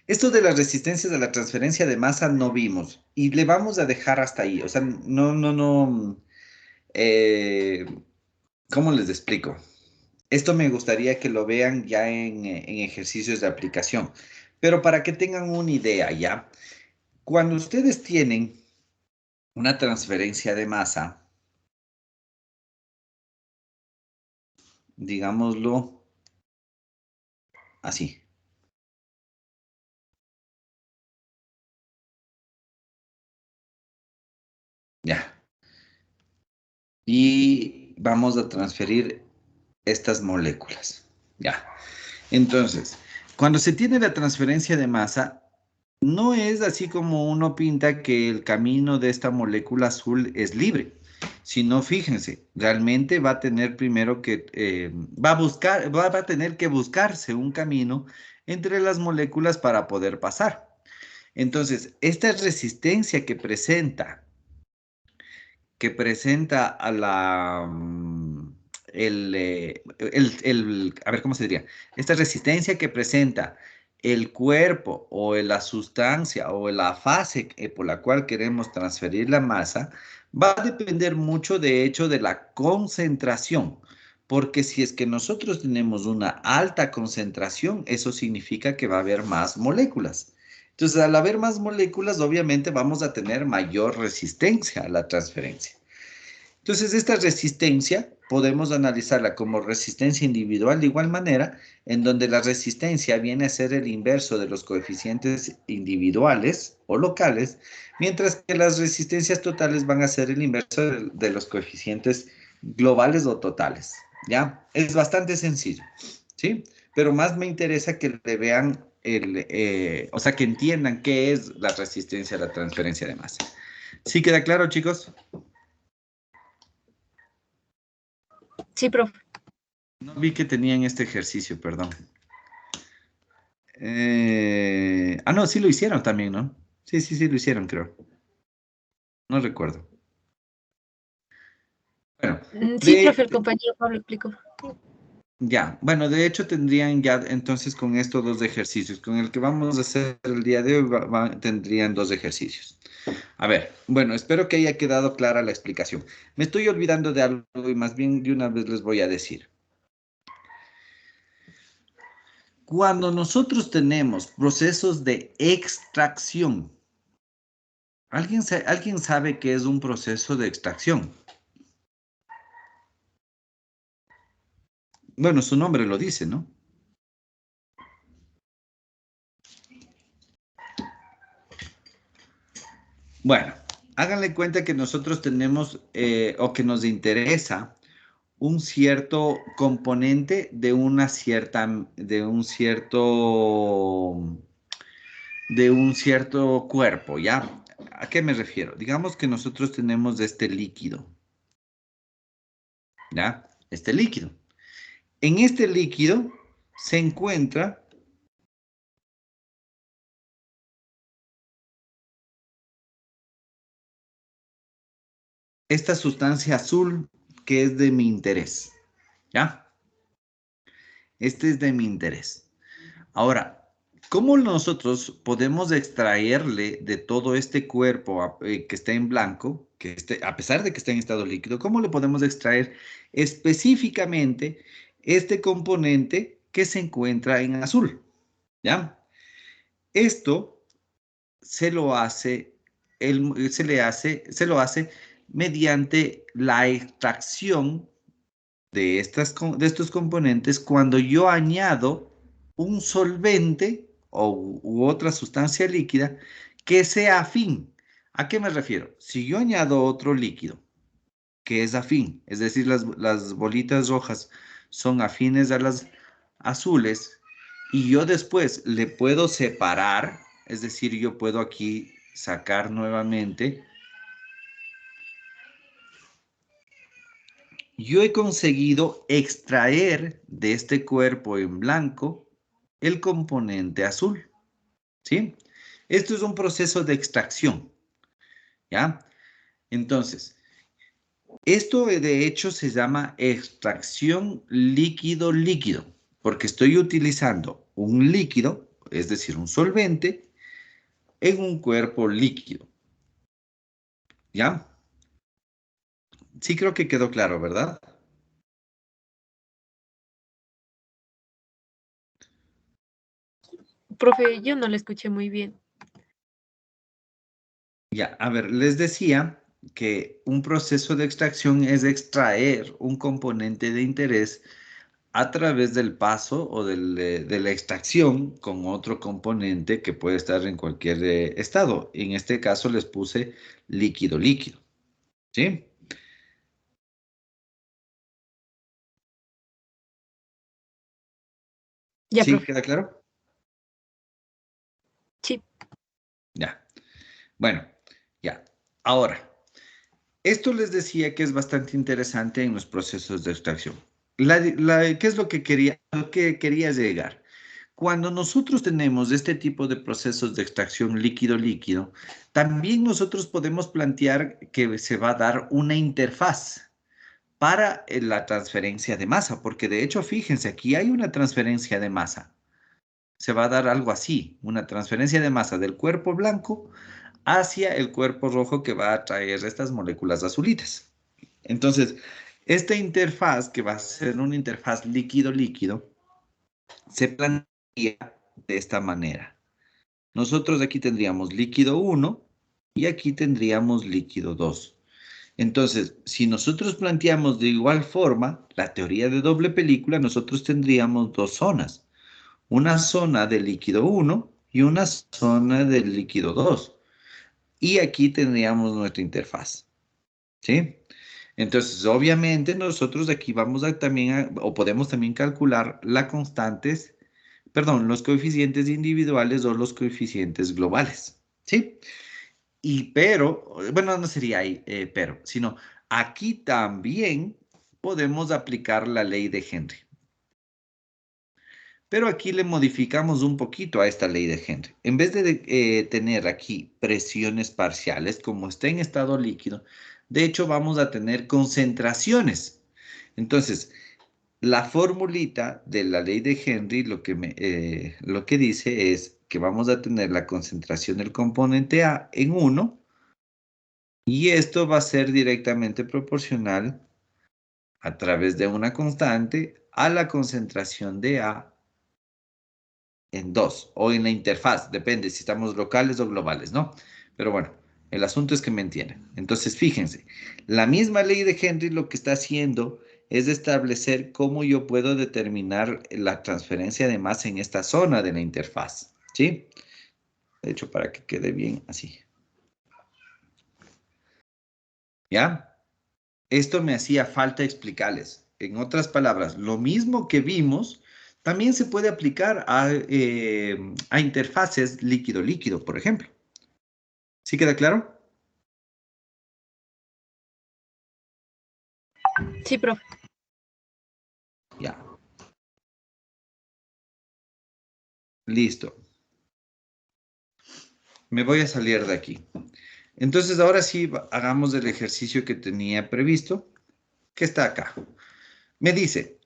Esto de las resistencias a la transferencia de masa no vimos, y le vamos a dejar hasta ahí, o sea, eh, ¿cómo les explico? Esto me gustaría que lo vean ya en ejercicios de aplicación, pero para que tengan una idea ya, cuando ustedes tienen una transferencia de masa, digámoslo así. Ya. Y vamos a transferir estas moléculas. Ya. Entonces, cuando se tiene la transferencia de masa, no es así como uno pinta que el camino de esta molécula azul es libre, sino fíjense, realmente va a tener primero que, va a tener que buscarse un camino entre las moléculas para poder pasar. Entonces, esta resistencia que presenta a la, a ver, ¿cómo se diría? Esta resistencia que presenta el cuerpo o la sustancia o la fase por la cual queremos transferir la masa, va a depender mucho, de hecho, de la concentración. Porque si es que nosotros tenemos una alta concentración, eso significa que va a haber más moléculas. Entonces, al haber más moléculas, obviamente vamos a tener mayor resistencia a la transferencia. Entonces, esta resistencia podemos analizarla como resistencia individual de igual manera, en donde la resistencia viene a ser el inverso de los coeficientes individuales o locales, mientras que las resistencias totales van a ser el inverso de los coeficientes globales o totales. ¿Ya? Es bastante sencillo, ¿sí? Pero más me interesa que le vean, o sea, que entiendan qué es la resistencia a la transferencia de masa. ¿Sí queda claro, chicos? Sí, profe. No vi que tenían este ejercicio, perdón. Ah, no, sí lo hicieron también, ¿no? Sí, sí, sí lo hicieron, creo. No recuerdo. Bueno, Sí, profe, el compañero Pablo explicó. ya, bueno, de hecho tendrían ya entonces con estos dos ejercicios. Con el que vamos a hacer el día de hoy tendrían dos ejercicios. A ver, bueno, espero que haya quedado clara la explicación. Me estoy olvidando de algo y más bien de una vez les voy a decir. Cuando nosotros tenemos procesos de extracción, ¿alguien sabe qué es un proceso de extracción? Bueno, su nombre lo dice, ¿no? Bueno, háganle cuenta que nosotros tenemos o que nos interesa un cierto componente de una cierta, de un cierto cuerpo, ¿ya? ¿A qué me refiero? Digamos que nosotros tenemos este líquido, ¿ya? Este líquido. En este líquido se encuentra esta sustancia azul que es de mi interés, ¿ya? Este es de mi interés. Ahora, ¿cómo nosotros podemos extraerle de todo este cuerpo que está en blanco, que esté, a pesar de que esté en estado líquido, cómo le podemos extraer específicamente este componente que se encuentra en azul? ¿Ya? Esto se lo hace, se lo hace mediante la extracción de, de estos componentes cuando yo añado un solvente u otra sustancia líquida que sea afín. ¿A qué me refiero? Si yo añado otro líquido que es afín, es decir, las bolitas rojas son afines a las azules y yo después le puedo separar, es decir, yo puedo aquí sacar nuevamente. Yo he conseguido extraer de este cuerpo en blanco el componente azul, ¿sí? Esto es un proceso de extracción, ¿ya? Entonces, esto de hecho se llama extracción líquido-líquido, porque estoy utilizando un líquido, es decir, un solvente, en un cuerpo líquido, ¿ya? Sí creo que quedó claro, ¿verdad? Profe, yo no le escuché muy bien. Ya, a ver, les decía que un proceso de extracción es extraer un componente de interés a través del paso o de la extracción con otro componente que puede estar en cualquier estado. En este caso les puse líquido-líquido, ¿sí? Ya, ¿Sí? profe. ¿Queda claro? Sí. Ya. Bueno, ya. Ahora, esto les decía que es bastante interesante en los procesos de extracción. ¿Qué es lo que quería llegar? Cuando nosotros tenemos este tipo de procesos de extracción líquido-líquido, también nosotros podemos plantear que se va a dar una interfaz para la transferencia de masa, porque de hecho, fíjense, aquí hay una transferencia de masa. Se va a dar algo así, una transferencia de masa del cuerpo blanco hacia el cuerpo rojo que va a traer estas moléculas azulitas. Entonces, esta interfaz, que va a ser una interfaz líquido-líquido, se plantea de esta manera. Nosotros aquí tendríamos líquido 1 y aquí tendríamos líquido 2. Entonces, si nosotros planteamos de igual forma la teoría de doble película, nosotros tendríamos dos zonas. Una zona de líquido 1 y una zona del líquido 2. Y aquí tendríamos nuestra interfaz. ¿Sí? Entonces, obviamente, nosotros aquí vamos a también, o podemos también calcular las constantes, perdón, los coeficientes individuales o los coeficientes globales. ¿Sí? Pero, bueno, no sería ahí, pero, sino aquí también podemos aplicar la ley de Henry. Pero aquí le modificamos un poquito a esta ley de Henry. En vez de tener aquí presiones parciales, como está en estado líquido, de hecho vamos a tener concentraciones. Entonces, la formulita de la ley de Henry lo que dice es que vamos a tener la concentración del componente A en 1 y esto va a ser directamente proporcional a través de una constante a la concentración de A en 2 o en la interfaz, depende si estamos locales o globales, ¿no? Pero bueno, el asunto es que me entienden. Entonces, fíjense, la misma ley de Henry lo que está haciendo es establecer cómo yo puedo determinar la transferencia de masa en esta zona de la interfaz, ¿sí? De hecho, para que quede bien así. ¿Ya? Esto me hacía falta explicarles. En otras palabras, lo mismo que vimos también se puede aplicar a interfaces líquido-líquido, por ejemplo. ¿Sí queda claro? Sí, profe. Ya. Listo. Me voy a salir de aquí. Entonces, ahora sí, hagamos el ejercicio que tenía previsto, que está acá. Me dice,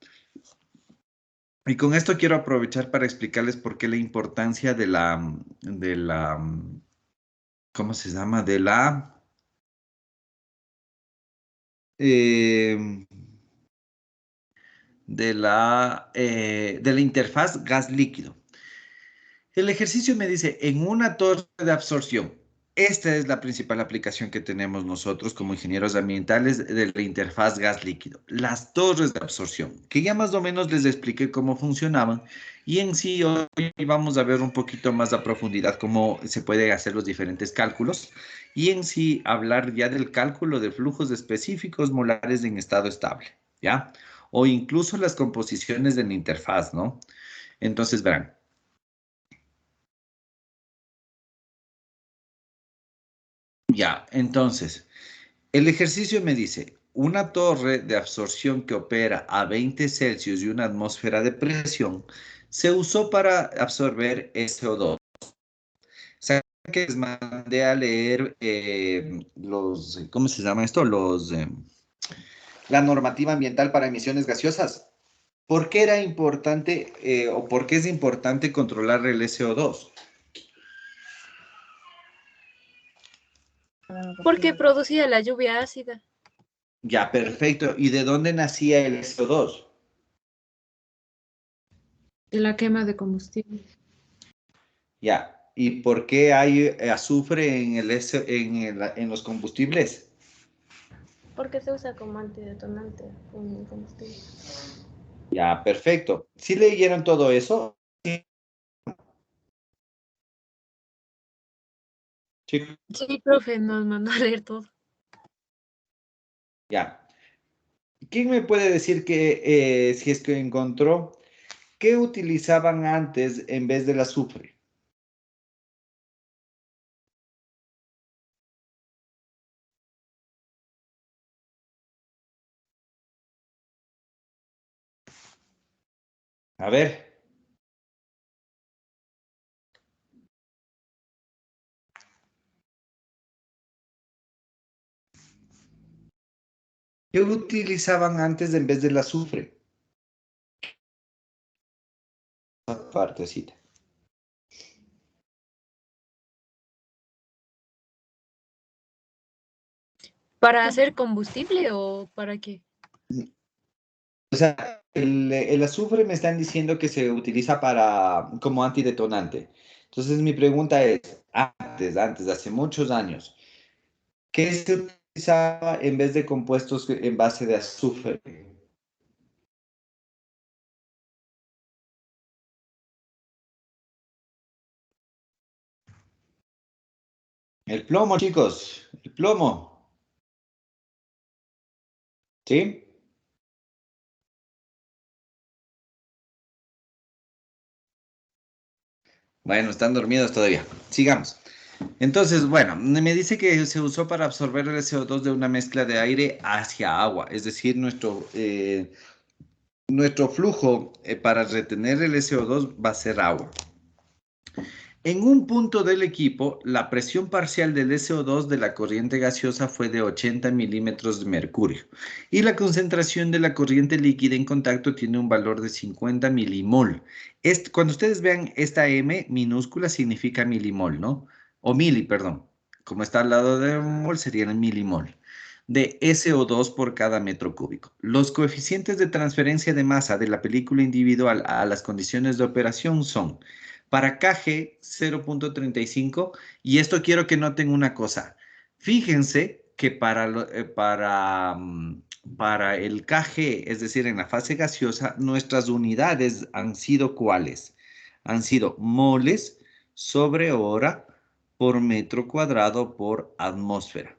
y con esto quiero aprovechar para explicarles por qué la importancia ¿cómo se llama? Eh, de la interfaz gas líquido. El ejercicio me dice, en una torre de absorción, esta es la principal aplicación que tenemos nosotros como ingenieros ambientales de la interfaz gas líquido. Las torres de absorción, que ya más o menos les expliqué cómo funcionaban y en sí hoy vamos a ver un poquito más a profundidad cómo se pueden hacer los diferentes cálculos y en sí hablar ya del cálculo de flujos específicos molares en estado estable, ¿ya? O incluso las composiciones de la interfaz, ¿no? Entonces, verán. Ya, entonces, el ejercicio me dice, una torre de absorción que opera a 20 Celsius y una atmósfera de presión se usó para absorber SO2. ¿Saben que les mandé a leer ¿cómo se llama esto? La normativa ambiental para emisiones gaseosas. ¿Por qué era importante o por qué es importante controlar el SO2? Porque producía la lluvia ácida. Ya, perfecto. ¿Y de dónde nacía el SO2? De la quema de combustible. Ya. ¿Y por qué hay azufre en los combustibles? Porque se usa como antidetonante en el combustible. Ya, perfecto. ¿Sí leyeron todo eso? Sí. Sí, profe, nos mandó a leer todo. Ya. ¿Quién me puede decir que si es que encontró qué utilizaban antes en vez del azufre? A ver. ¿Qué utilizaban antes en vez del azufre? Partecita. ¿Para hacer combustible o para qué? O sea, el azufre me están diciendo que se utiliza como antidetonante. Entonces mi pregunta es, hace muchos años, ¿qué se utilizaba en vez de compuestos en base de azufre? El plomo, chicos, el plomo. ¿Sí? Bueno, están dormidos todavía. Sigamos. Entonces, bueno, me dice que se usó para absorber el CO2 de una mezcla de aire hacia agua, es decir, nuestro flujo para retener el SO2 va a ser agua. En un punto del equipo, la presión parcial del SO2 de la corriente gaseosa fue de 80 milímetros de mercurio y la concentración de la corriente líquida en contacto tiene un valor de 50 milimol. Cuando ustedes vean esta M minúscula significa milimol, ¿no? O mili, perdón. Como está al lado de mol, sería el milimol de SO2 por cada metro cúbico. Los coeficientes de transferencia de masa de la película individual a las condiciones de operación son: para KG 0.35, y esto quiero que noten una cosa. Fíjense que para el KG, es decir, en la fase gaseosa, nuestras unidades han sido ¿cuáles? Han sido moles sobre hora por metro cuadrado por atmósfera.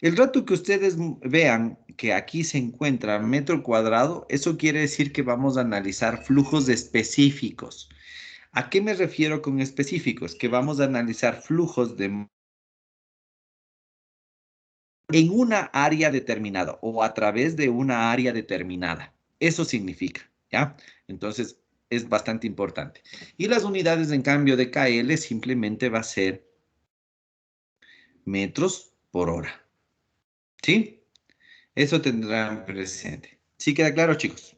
El rato que ustedes vean que aquí se encuentra metro cuadrado, eso quiere decir que vamos a analizar flujos específicos. ¿A qué me refiero con específicos? Que vamos a analizar flujos en una área determinada o a través de una área determinada. Eso significa, ¿ya? Entonces, es bastante importante. Y las unidades, en cambio, de KL simplemente va a ser metros por hora. ¿Sí? Eso tendrán presente. ¿Sí queda claro, chicos?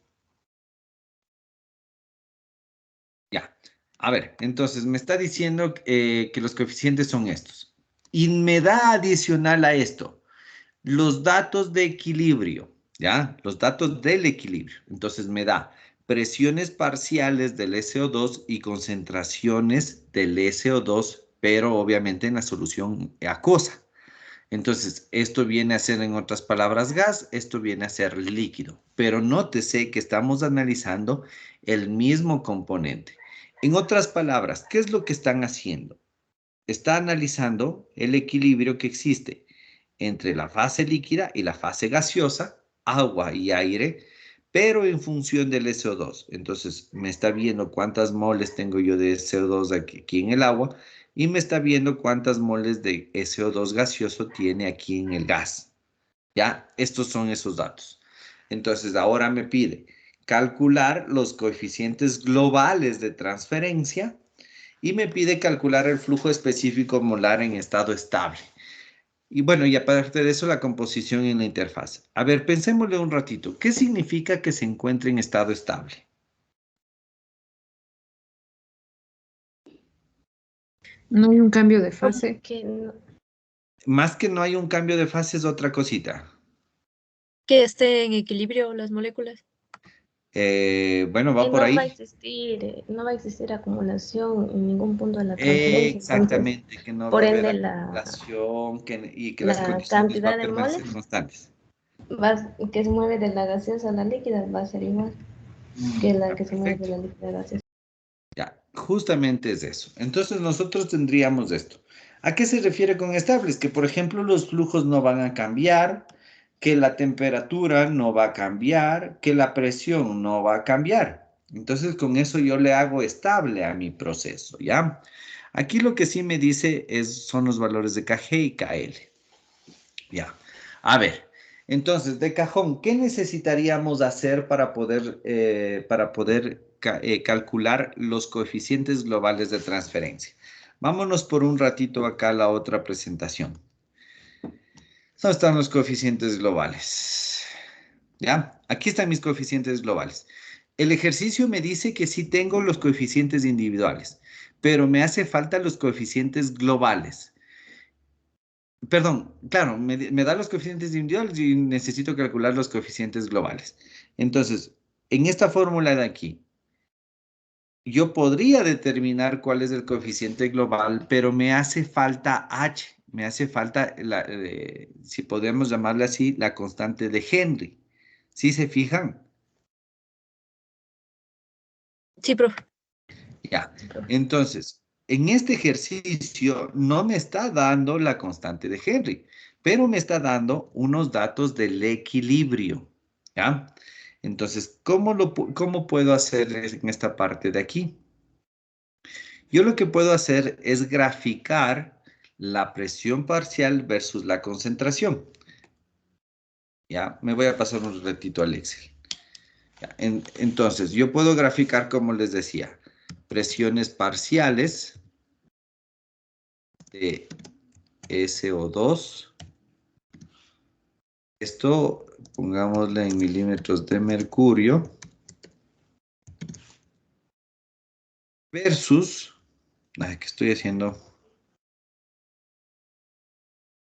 Ya. A ver, entonces me está diciendo que los coeficientes son estos. Y me da adicional a esto los datos de equilibrio, ¿ya? Los datos del equilibrio. Entonces me da presiones parciales del SO2 y concentraciones del SO2, pero obviamente en la solución acuosa. Entonces, esto viene a ser, en otras palabras, gas, esto viene a ser líquido. Pero nótese que estamos analizando el mismo componente. En otras palabras, ¿qué es lo que están haciendo? Está analizando el equilibrio que existe entre la fase líquida y la fase gaseosa, agua y aire, pero en función del SO2. Entonces, me está viendo cuántas moles tengo yo de SO2 aquí en el agua y me está viendo cuántas moles de SO2 gaseoso tiene aquí en el gas. ¿Ya? Estos son esos datos. Entonces, ahora me pide calcular los coeficientes globales de transferencia y me pide calcular el flujo específico molar en estado estable. Y bueno, y aparte de eso, la composición en la interfaz. A ver, pensémosle un ratito. ¿Qué significa que se encuentre en estado estable? No hay un cambio de fase. Que no, Más que no hay un cambio de fase, es otra cosita. Que esté en equilibrio las moléculas. Bueno, va que por no va a ahí. existir, no va a existir acumulación en ningún punto de la transferencia. Entonces, Exactamente, que no va por a haber ende, acumulación y que las la condiciones van cantidad a de permanecer moles constantes. que se mueve de la gaseosa a la líquida va a ser igual que la Ya, que se mueve de perfecto. la líquida a la gaseosa. Ya, justamente es eso. Entonces nosotros tendríamos esto. ¿A qué se refiere con estables? Que, por ejemplo, los flujos no van a cambiar, que la temperatura no va a cambiar, que la presión no va a cambiar. Entonces, con eso yo le hago estable a mi proceso, ¿ya? Aquí lo que sí me dice son los valores de KG y KL. Ya. A ver, entonces, de cajón, ¿qué necesitaríamos hacer para poder calcular los coeficientes globales de transferencia? Vámonos por un ratito acá a la otra presentación. ¿Dónde están los coeficientes globales? ¿Ya? Aquí están mis coeficientes globales. El ejercicio me dice que sí tengo los coeficientes individuales, pero me hace falta los coeficientes globales. Perdón, claro, me da los coeficientes individuales y necesito calcular los coeficientes globales. Entonces, en esta fórmula de aquí, yo podría determinar cuál es el coeficiente global, pero me hace falta H, me hace falta, si podemos llamarle así, la constante de Henry. ¿Sí se fijan? Sí, profe. Ya. Entonces, en este ejercicio no me está dando la constante de Henry, pero me está dando unos datos del equilibrio. ¿Ya? Entonces, ¿cómo puedo hacer en esta parte de aquí? Yo lo que puedo hacer es graficar la presión parcial versus la concentración. ¿Ya? Me voy a pasar un ratito al Excel. Entonces, yo puedo graficar, como les decía, presiones parciales de SO2. Esto, pongámosle en milímetros de mercurio, versus, ¿qué estoy haciendo?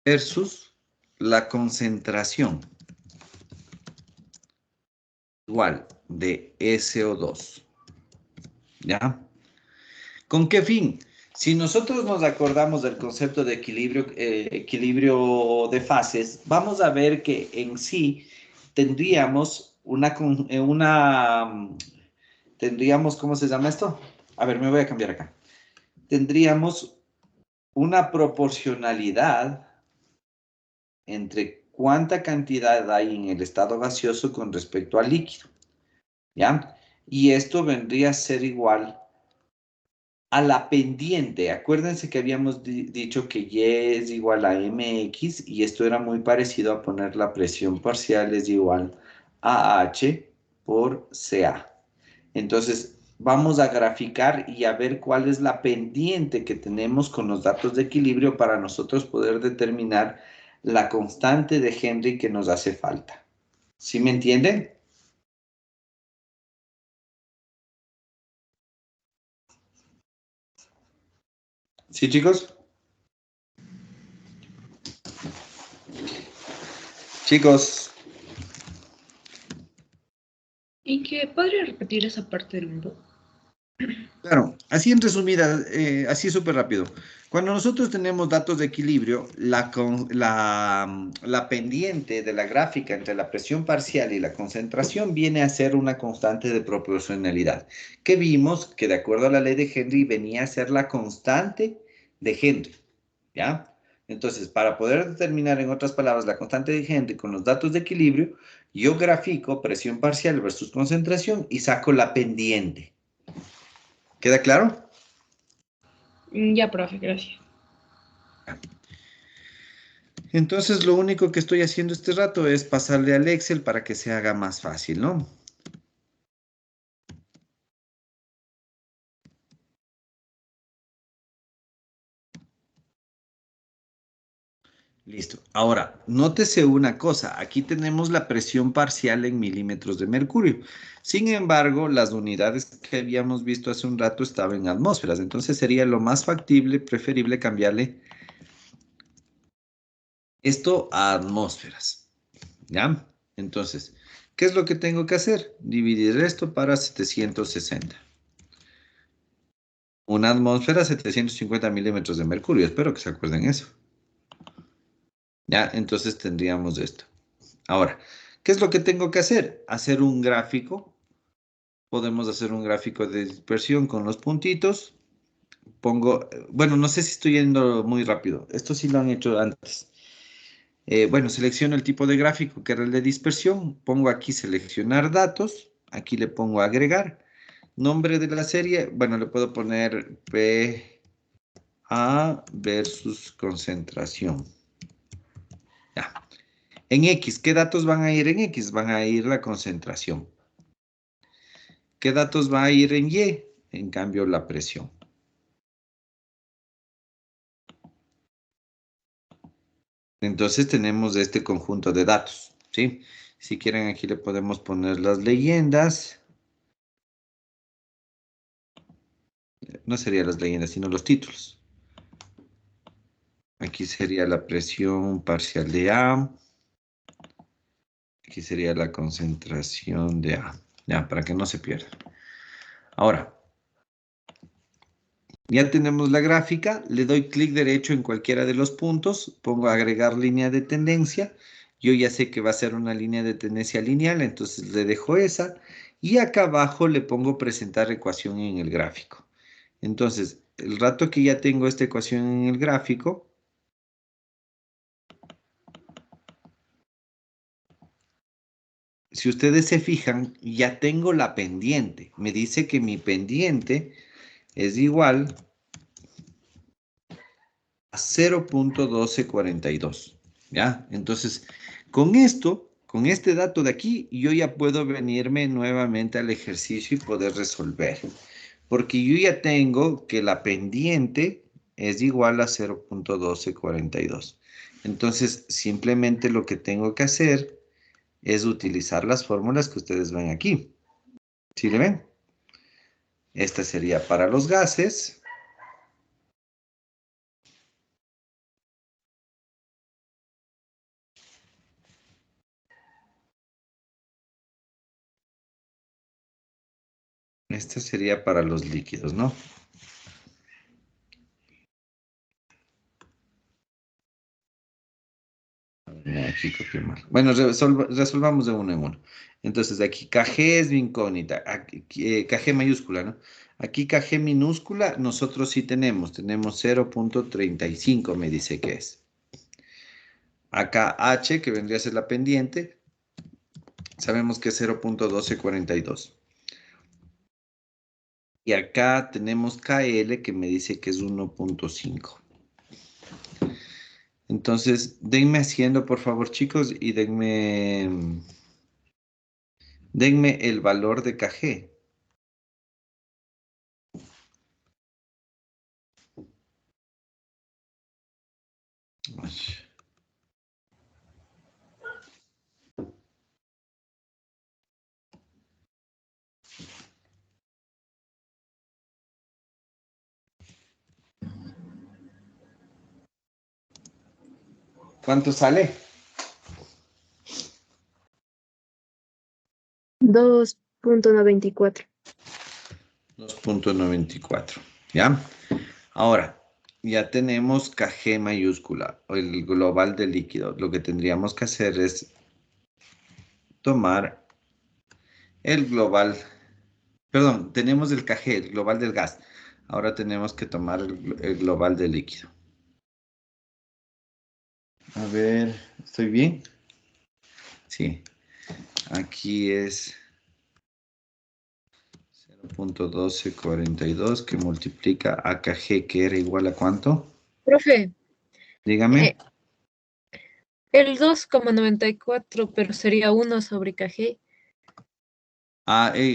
Versus la concentración igual de SO2. ¿Ya? ¿Con qué fin? Si nosotros nos acordamos del concepto de equilibrio de fases, vamos a ver que en sí tendríamos tendríamos, ¿cómo se llama esto? A ver, me voy a cambiar acá. Tendríamos una proporcionalidad entre cuánta cantidad hay en el estado gaseoso con respecto al líquido, ¿ya? Y esto vendría a ser igual a la pendiente. Acuérdense que habíamos dicho que Y es igual a mx y esto era muy parecido a poner la presión parcial es igual a H por CA. Entonces, vamos a graficar y a ver cuál es la pendiente que tenemos con los datos de equilibrio para nosotros poder determinar la constante de Henry que nos hace falta. ¿Sí me entienden? ¿Sí, chicos? Chicos. ¿Y qué podría repetir esa parte del mundo? Claro, así en resumida, así súper rápido. Cuando nosotros tenemos datos de equilibrio, la pendiente de la gráfica entre la presión parcial y la concentración viene a ser una constante de proporcionalidad, que vimos que de acuerdo a la ley de Henry venía a ser la constante de Henry, ¿ya? Entonces, para poder determinar, en otras palabras, la constante de Henry con los datos de equilibrio, yo grafico presión parcial versus concentración y saco la pendiente. ¿Queda claro? Ya, profe, gracias. Entonces, lo único que estoy haciendo este rato es pasarle al Excel para que se haga más fácil, ¿no? Listo. Ahora, nótese una cosa. Aquí tenemos la presión parcial en milímetros de mercurio. Sin embargo, las unidades que habíamos visto hace un rato estaban en atmósferas. Entonces, sería lo más factible, preferible cambiarle esto a atmósferas. ¿Ya? Entonces, ¿qué es lo que tengo que hacer? Dividir esto para 760. Una atmósfera, 750 milímetros de mercurio. Espero que se acuerden eso. Ya, entonces tendríamos esto. Ahora, ¿qué es lo que tengo que hacer? Hacer un gráfico. Podemos hacer un gráfico de dispersión con los puntitos. Pongo, bueno, no sé si estoy yendo muy rápido. Esto sí lo han hecho antes. Bueno, selecciono el tipo de gráfico que era el de dispersión. Pongo aquí seleccionar datos. Aquí le pongo agregar. Nombre de la serie, bueno, le puedo poner PA versus concentración. Ya. En X, ¿qué datos van a ir en X? Van a ir la concentración. ¿Qué datos va a ir en Y? En cambio, la presión. Entonces tenemos este conjunto de datos, ¿sí? Si quieren, aquí le podemos poner las leyendas. No serían las leyendas, sino los títulos. Aquí sería la presión parcial de A. Aquí sería la concentración de A. Ya, para que no se pierda. Ahora, ya tenemos la gráfica. Le doy clic derecho en cualquiera de los puntos. Pongo agregar línea de tendencia. Yo ya sé que va a ser una línea de tendencia lineal, entonces le dejo esa. Y acá abajo le pongo presentar ecuación en el gráfico. Entonces, el rato que ya tengo esta ecuación en el gráfico, si ustedes se fijan, ya tengo la pendiente. Me dice que mi pendiente es igual a 0.1242. ¿Ya? Entonces, con esto Con este dato de aquí, yo ya puedo venirme nuevamente al ejercicio y poder resolver. Porque yo ya tengo que la pendiente es igual a 0.1242. Entonces, simplemente lo que tengo que hacer es utilizar las fórmulas que ustedes ven aquí. ¿Sí le ven? Esta sería para los gases. Esta sería para los líquidos, ¿no? Aquí copié mal. Bueno, resolvamos de uno en uno. Entonces, aquí KG es mi incógnita. Aquí, KG mayúscula, ¿no? Aquí KG minúscula, nosotros sí tenemos 0.35, me dice que es. Acá H, que vendría a ser la pendiente, sabemos que es 0.1242. Y acá tenemos KL, que me dice que es 1.5. Entonces, denme haciendo, por favor, chicos, y denme el valor de KG. ¿Cuánto sale? 2.94. 2.94, ¿ya? Ahora, ya tenemos KG mayúscula, o el global del líquido. Lo que tendríamos que hacer es tomar el global, perdón, tenemos el KG, el global del gas. Ahora tenemos que tomar el global del líquido. A ver, ¿estoy bien? Sí, aquí es 0.1242 que multiplica a KG, que era igual a ¿cuánto? Profe, Dígame. el 2.94, pero sería 1 sobre KG.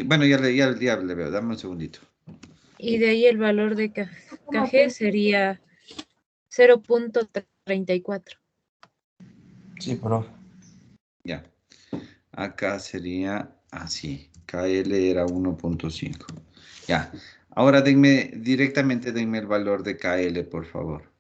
Bueno, ya le veo, dame un segundito. Y de ahí el valor de KG sería 0.34. Sí, profe. Ya. Acá sería así. KL era 1.5. Ya. Ahora directamente denme el valor de KL, por favor.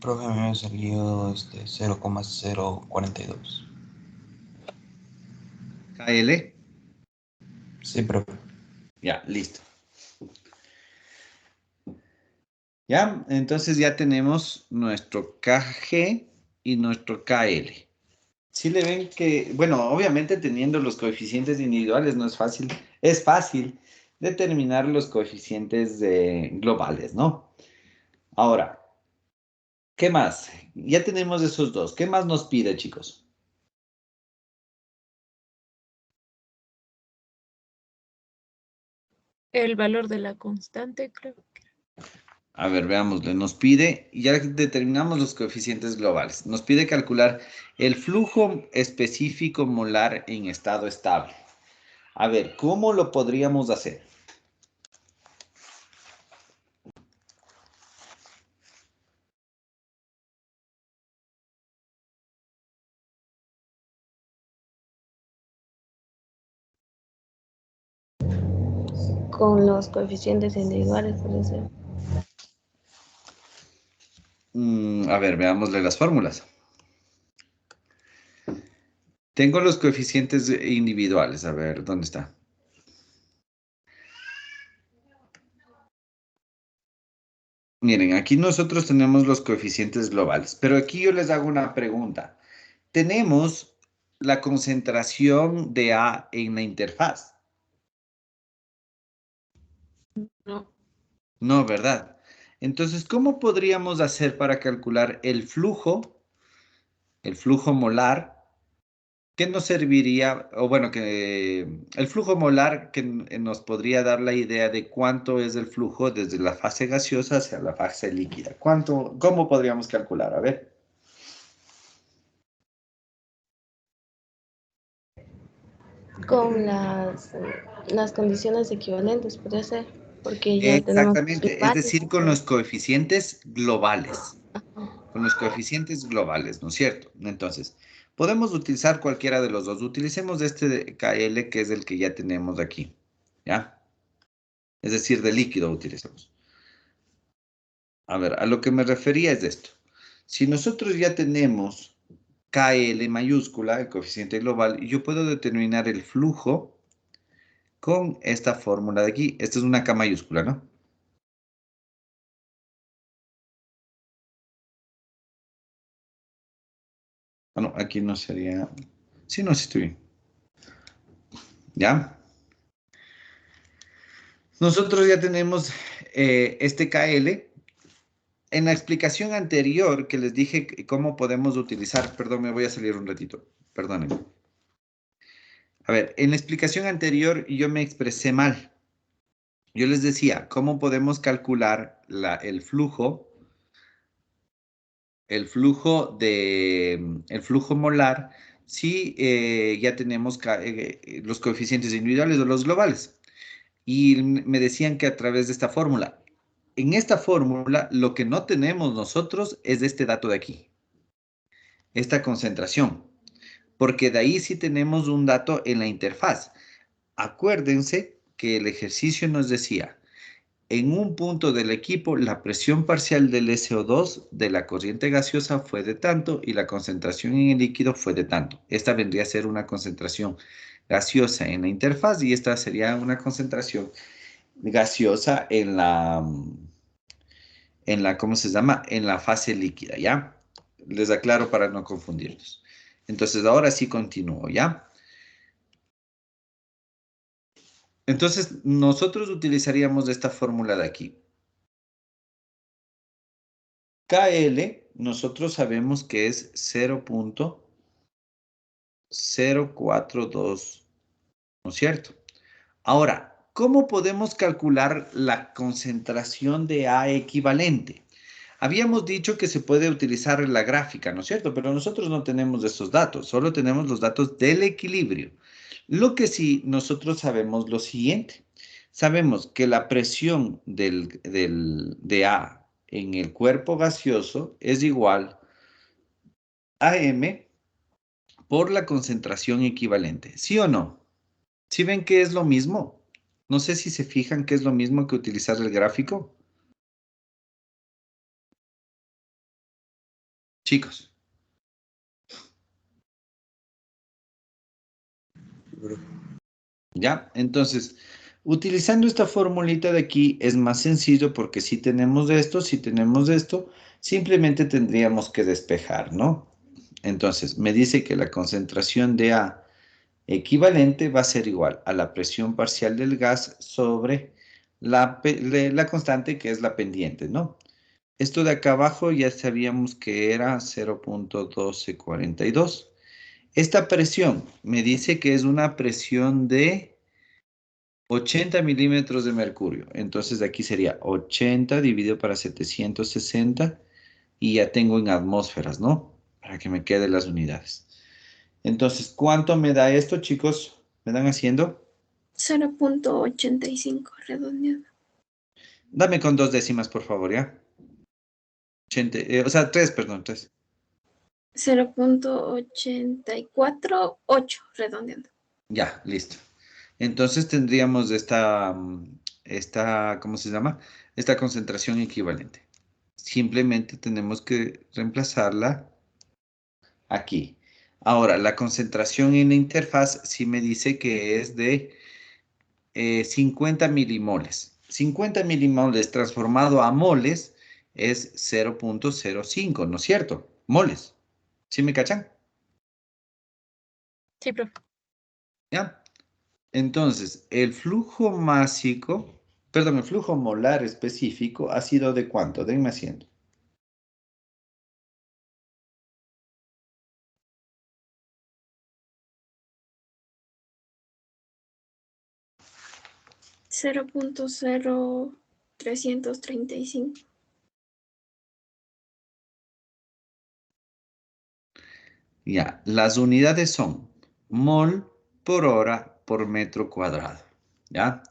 Profe, me ha salido 0,042. KL. Sí, profe. Ya, listo. Ya, entonces ya tenemos nuestro KG y nuestro KL. Si le ven que, bueno, obviamente teniendo los coeficientes individuales no es fácil, es fácil determinar los coeficientes globales, ¿no? Ahora, ¿qué más? Ya tenemos esos dos. ¿Qué más nos pide, chicos? El valor de la constante, creo. A ver, veámosle. Nos pide, ya determinamos los coeficientes globales. Nos pide calcular el flujo específico molar en estado estable. A ver, ¿cómo lo podríamos hacer? Con los coeficientes individuales, puede ser. A ver, veámosle las fórmulas. Tengo los coeficientes individuales. A ver, ¿dónde está? Miren, aquí nosotros tenemos los coeficientes globales, pero aquí yo les hago una pregunta. Tenemos la concentración de A en la interfaz. No. No, ¿verdad? Entonces, ¿cómo podríamos hacer para calcular el flujo molar ¿Qué nos serviría? O bueno, que el flujo molar que nos podría dar la idea de cuánto es el flujo desde la fase gaseosa hacia la fase líquida. ¿Cómo podríamos calcular? A ver. Con las condiciones equivalentes, podría ser, porque ya tenemos Exactamente, es iguales. decir, con los coeficientes globales. Con los coeficientes globales, ¿no es cierto? Entonces, podemos utilizar cualquiera de los dos. Utilicemos este de KL, que es el que ya tenemos aquí, ¿ya? Es decir, de líquido utilicemos. A ver, a lo que me refería es esto. Si nosotros ya tenemos KL mayúscula, el coeficiente global, yo puedo determinar el flujo con esta fórmula de aquí. Esta es una K mayúscula, ¿no? Ah, no, aquí no sería... Sí, no, sí estoy bien. ¿Ya? Nosotros ya tenemos este KL. En la explicación anterior que les dije cómo podemos utilizar, perdón, me voy a salir un ratito, perdónenme. A ver, en la explicación anterior yo me expresé mal. Yo les decía, ¿cómo podemos calcular el flujo el flujo molar si ya tenemos los coeficientes individuales o los globales? Y me decían que a través de esta fórmula. En esta fórmula, lo que no tenemos nosotros es este dato de aquí, esta concentración, porque de ahí sí tenemos un dato en la interfaz. Acuérdense que el ejercicio nos decía, en un punto del equipo, la presión parcial del SO2 de la corriente gaseosa fue de tanto y la concentración en el líquido fue de tanto. Esta vendría a ser una concentración gaseosa en la interfaz y esta sería una concentración gaseosa ¿cómo se llama? En la fase líquida, ¿ya? Les aclaro para no confundirlos. Entonces, ahora sí continúo, ¿ya? Entonces, nosotros utilizaríamos esta fórmula de aquí. KL, nosotros sabemos que es 0.042, ¿no es cierto? Ahora, ¿cómo podemos calcular la concentración de A equivalente? Habíamos dicho que se puede utilizar la gráfica, ¿no es cierto? Pero nosotros no tenemos esos datos, solo tenemos los datos del equilibrio. Lo que sí, nosotros sabemos lo siguiente. Sabemos que la presión de A en el cuerpo gaseoso es igual a M por la concentración equivalente. ¿Sí o no? ¿Sí ven que es lo mismo? No sé si se fijan que es lo mismo que utilizar el gráfico. Chicos. ¿Ya? Entonces, utilizando esta formulita de aquí es más sencillo porque si tenemos esto, simplemente tendríamos que despejar, ¿no? Entonces, me dice que la concentración de A equivalente va a ser igual a la presión parcial del gas sobre la constante que es la pendiente, ¿no? Esto de acá abajo ya sabíamos que era 0.1242. Esta presión me dice que es una presión de 80 milímetros de mercurio. Entonces de aquí sería 80 dividido para 760 y ya tengo en atmósferas, ¿no? Para que me queden las unidades. Entonces, ¿cuánto me da esto, chicos? ¿Me dan haciendo? 0.85 redondeado. Dame con 2 décimas, por favor, ¿ya? o sea, 3, perdón, 3. 0.848 redondeando. Ya, listo. Entonces tendríamos ¿cómo se llama? Esta concentración equivalente. Simplemente tenemos que reemplazarla aquí. Ahora, la concentración en la interfaz sí me dice que es de 50 milimoles. 50 milimoles transformado a moles es 0.05, ¿no es cierto? Moles. ¿Sí me cachan? Sí, profe. ¿Ya? Entonces, el flujo másico, perdón, el flujo molar específico ha sido ¿de cuánto? Denme haciendo. 0.0335. Ya, las unidades son mol por hora por metro cuadrado. ¿Ya?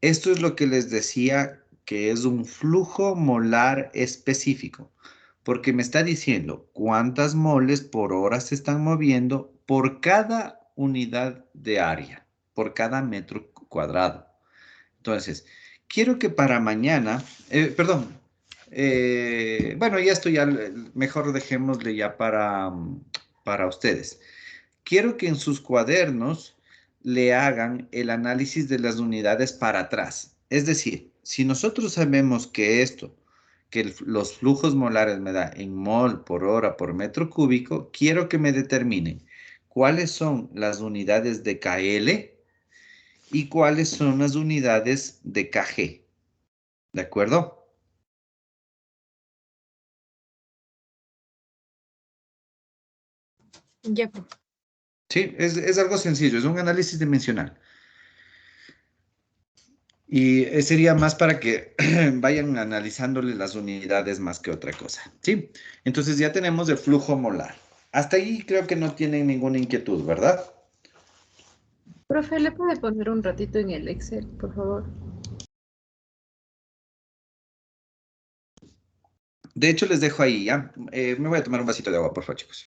Esto es lo que les decía que es un flujo molar específico, porque me está diciendo cuántas moles por hora se están moviendo por cada unidad de área, por cada metro cuadrado. Entonces, quiero que para mañana, perdón, bueno, ya esto ya, mejor dejémosle ya para ustedes. Quiero que en sus cuadernos le hagan el análisis de las unidades para atrás. Es decir, si nosotros sabemos que esto, que los flujos molares me da en mol por hora por metro cúbico, quiero que me determinen cuáles son las unidades de KL y cuáles son las unidades de KG. ¿De acuerdo? Ya, profe. Sí, es algo sencillo, es un análisis dimensional. Y sería más para que vayan analizándole las unidades más que otra cosa. ¿Sí? Entonces ya tenemos el flujo molar. Hasta ahí creo que no tienen ninguna inquietud, ¿verdad? Profe, ¿le puede poner un ratito en el Excel, por favor? De hecho, les dejo ahí, ¿ya? Me voy a tomar un vasito de agua, por favor, chicos.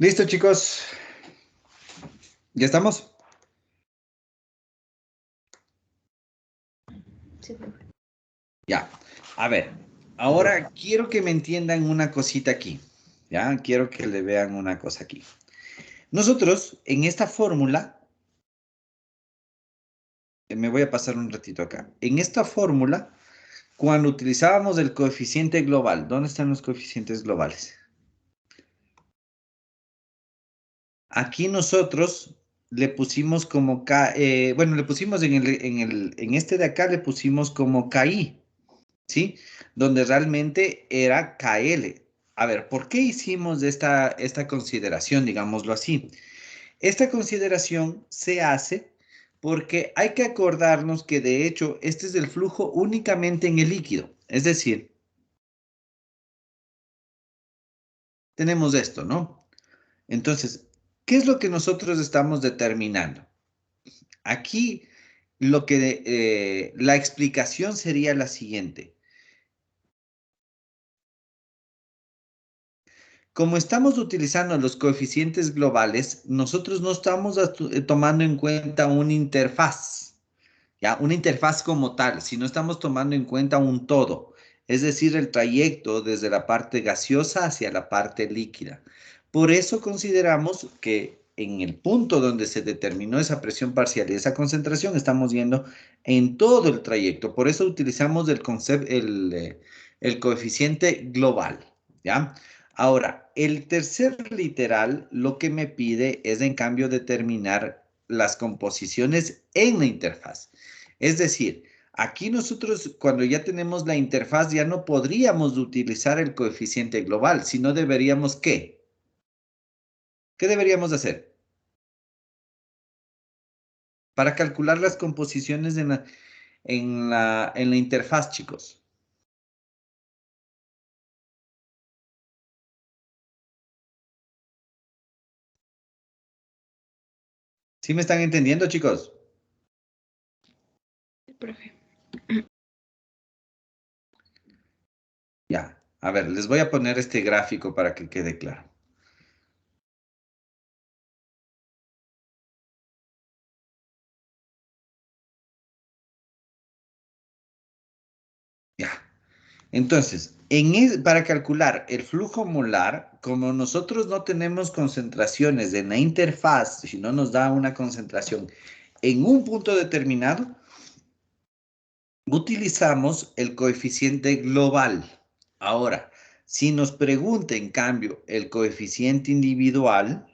¿Listo, chicos? ¿Ya estamos? Sí, profe. Ya. A ver, ahora quiero que me entiendan una cosita aquí. ¿Ya? Quiero que le vean una cosa aquí. Nosotros, en esta fórmula, me voy a pasar un ratito acá. En esta fórmula, cuando utilizábamos el coeficiente global, ¿dónde están los coeficientes globales? Aquí nosotros le pusimos como K, bueno, le pusimos en este de acá, le pusimos como KI, ¿sí? Donde realmente era KL. A ver, ¿por qué hicimos esta consideración, digámoslo así? Esta consideración se hace porque hay que acordarnos que de hecho este es el flujo únicamente en el líquido. Es decir, tenemos esto, ¿no? Entonces, ¿qué es lo que nosotros estamos determinando? Aquí la explicación sería la siguiente. Como estamos utilizando los coeficientes globales, nosotros no estamos tomando en cuenta una interfaz, ¿ya? Una interfaz como tal, sino estamos tomando en cuenta un todo, es decir, el trayecto desde la parte gaseosa hacia la parte líquida. Por eso consideramos que en el punto donde se determinó esa presión parcial y esa concentración, estamos yendo en todo el trayecto. Por eso utilizamos el coeficiente global, ¿ya? Ahora, el tercer literal lo que me pide es, en cambio, determinar las composiciones en la interfaz. Es decir, aquí nosotros cuando ya tenemos la interfaz ya no podríamos utilizar el coeficiente global, sino deberíamos ¿qué? ¿Qué deberíamos hacer? Para calcular las composiciones en la interfaz, chicos. ¿Sí me están entendiendo, chicos? Profe. Ya, a ver, les voy a poner este gráfico para que quede claro. Ya. Entonces, para calcular el flujo molar, como nosotros no tenemos concentraciones en la interfaz, si no nos da una concentración en un punto determinado, utilizamos el coeficiente global. Ahora, si nos pregunta en cambio el coeficiente individual,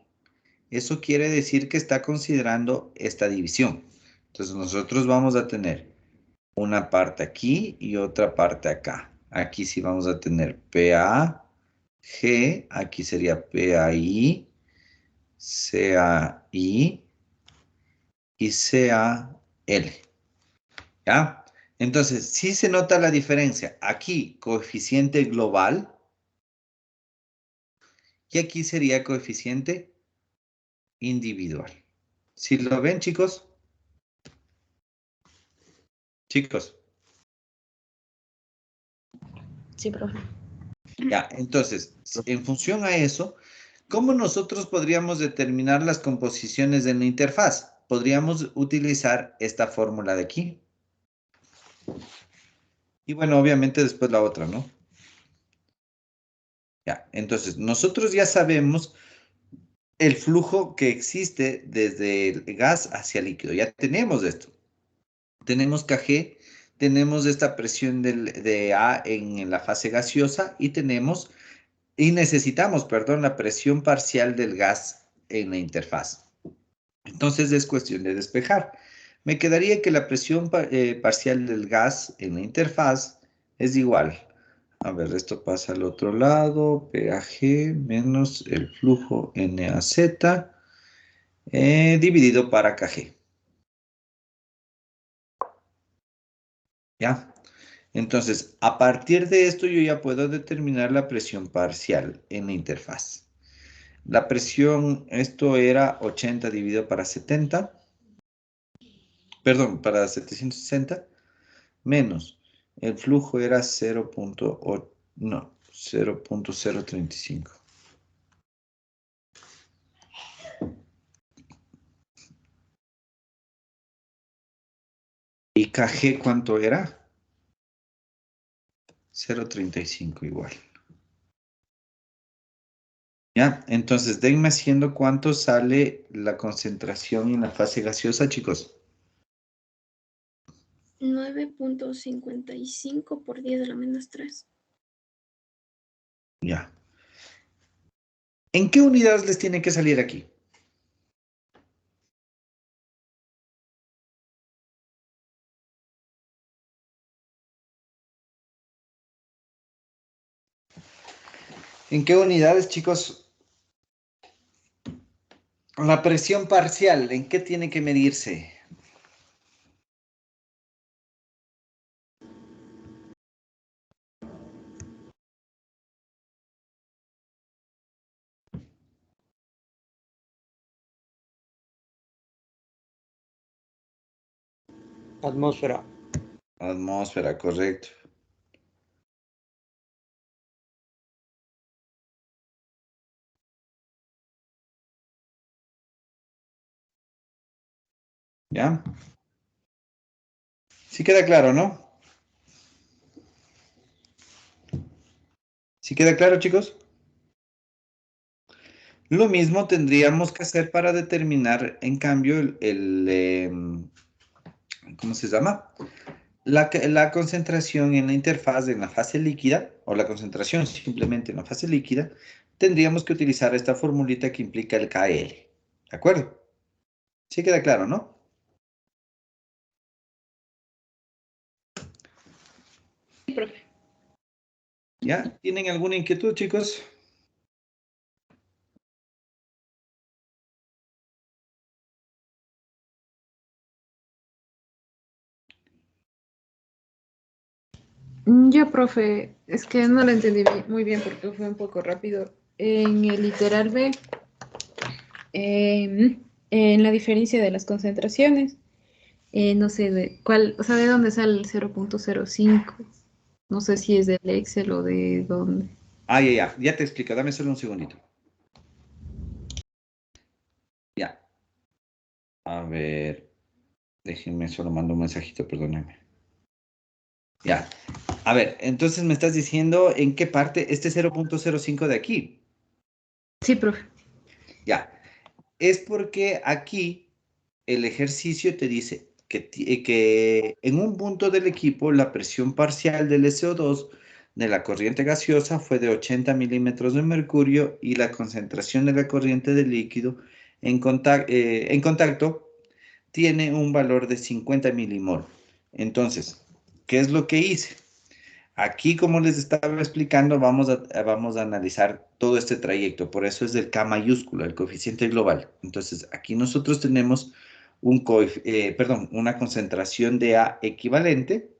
eso quiere decir que está considerando esta división. Entonces nosotros vamos a tener una parte aquí y otra parte acá. Aquí sí vamos a tener PAG, aquí sería PAI, CAI y CAL. ¿Ya? Entonces, sí se nota la diferencia. Aquí, coeficiente global, y aquí sería coeficiente individual. ¿Sí lo ven, chicos? Chicos. Sí, profe. Ya, entonces, en función a eso, ¿cómo nosotros podríamos determinar las composiciones de la interfaz? Podríamos utilizar esta fórmula de aquí. Y bueno, obviamente después la otra, ¿no? Ya, entonces, nosotros ya sabemos el flujo que existe desde el gas hacia el líquido. Ya tenemos esto. Tenemos KG, tenemos esta presión de A en la fase gaseosa y necesitamos, perdón, la presión parcial del gas en la interfaz. Entonces es cuestión de despejar. Me quedaría que la presión parcial del gas en la interfaz es igual. A ver, esto pasa al otro lado, PAG menos el flujo NAZ dividido para KG. ¿Ya? Entonces, a partir de esto yo ya puedo determinar la presión parcial en la interfaz. La presión, esto era 80 dividido para 70, perdón, para 760, menos el flujo era 0.8, no, 0.035. ¿Y KG cuánto era? 0.35 igual. ¿Ya? Entonces, denme haciendo cuánto sale la concentración en la fase gaseosa, chicos. 9.55 por 10 a la menos 3. Ya. ¿En qué unidades les tiene que salir aquí? ¿En qué unidades, chicos? La presión parcial, ¿en qué tiene que medirse? Atmósfera. Atmósfera, correcto. ¿Ya? Sí queda claro, ¿no? ¿Sí queda claro, chicos? Lo mismo tendríamos que hacer para determinar, en cambio, ¿cómo se llama? La concentración en la interfaz en la fase líquida, o la concentración simplemente en la fase líquida, tendríamos que utilizar esta formulita que implica el KL. ¿De acuerdo? Sí queda claro, ¿no? Sí, profe. ¿Ya? ¿Tienen alguna inquietud, chicos? Yo, profe, es que no lo entendí muy bien porque fue un poco rápido. En el literal B, en la diferencia de las concentraciones, no sé de cuál, o sea, de dónde sale el 0.05. No sé si es del Excel o de dónde. Ah, ya te explico. Dame solo un segundito. Ya. A ver. Déjenme solo mando un mensajito, perdónenme. Ya. A ver, entonces me estás diciendo en qué parte este 0.05 de aquí. Sí, profe. Ya. Es porque aquí el ejercicio te dice que en un punto del equipo la presión parcial del SO2 de la corriente gaseosa fue de 80 milímetros de mercurio y la concentración de la corriente del líquido en contacto tiene un valor de 50 milimol. Entonces, ¿qué es lo que hice? Aquí, como les estaba explicando, vamos a analizar todo este trayecto. Por eso es del K mayúscula, el coeficiente global. Entonces, aquí nosotros tenemos una concentración de A equivalente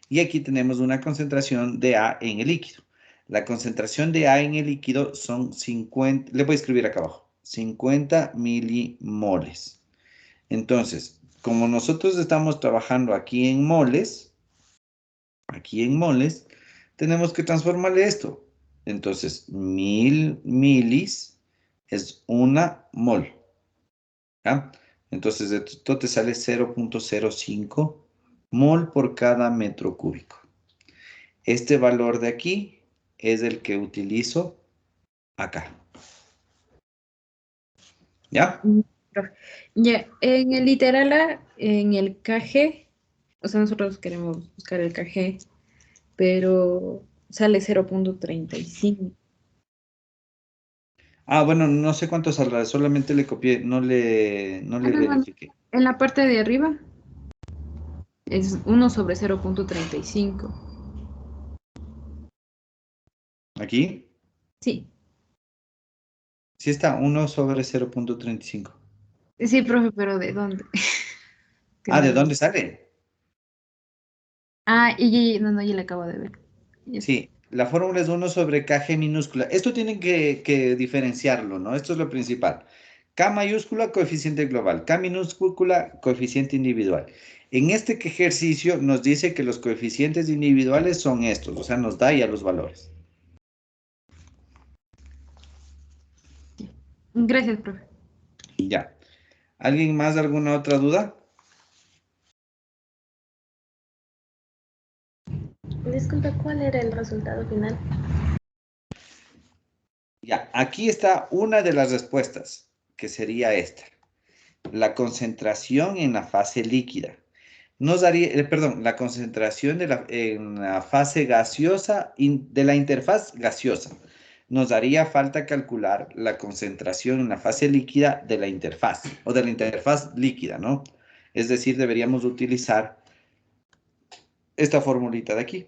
y aquí tenemos una concentración de A en el líquido. La concentración de A en el líquido son 50, le voy a escribir acá abajo, 50 milimoles. Entonces, como nosotros estamos trabajando aquí en moles, tenemos que transformarle esto. Entonces, 1000 milis es una mol. ¿Ya? Entonces, esto te sale 0.05 mol por cada metro cúbico. Este valor de aquí es el que utilizo acá. ¿Ya? Profe. Ya, en el literal A, en el KG, o sea, nosotros queremos buscar el KG, pero sale 0.35. Ah, bueno, no sé cuánto saldrá, solamente le copié, no le verifiqué. En la parte de arriba es 1 sobre 0.35. ¿Aquí? Sí, Sí está, 1 sobre 0.35. sí, profe, pero ¿de dónde? Que Ah, no ¿de lo- dónde sale? Ah, no, no, ya le acabo de ver. Ya está. Sí, la fórmula es 1 sobre KG minúscula. Esto tienen que diferenciarlo, ¿no? Esto es lo principal. K mayúscula, coeficiente global. K minúscula, coeficiente individual. En este ejercicio nos dice que los coeficientes individuales son estos, o sea, nos da ya los valores. Gracias, profe. Ya. ¿Alguien más alguna otra duda? Disculpa, ¿cuál era el resultado final? Ya, aquí está una de las respuestas, que sería esta. La concentración en la fase líquida. nos daría, perdón, la concentración en la fase gaseosa, de la interfaz gaseosa. Nos daría falta calcular la concentración en la fase líquida de la interfaz, o de la interfaz líquida, ¿no? Es decir, deberíamos utilizar esta formulita de aquí.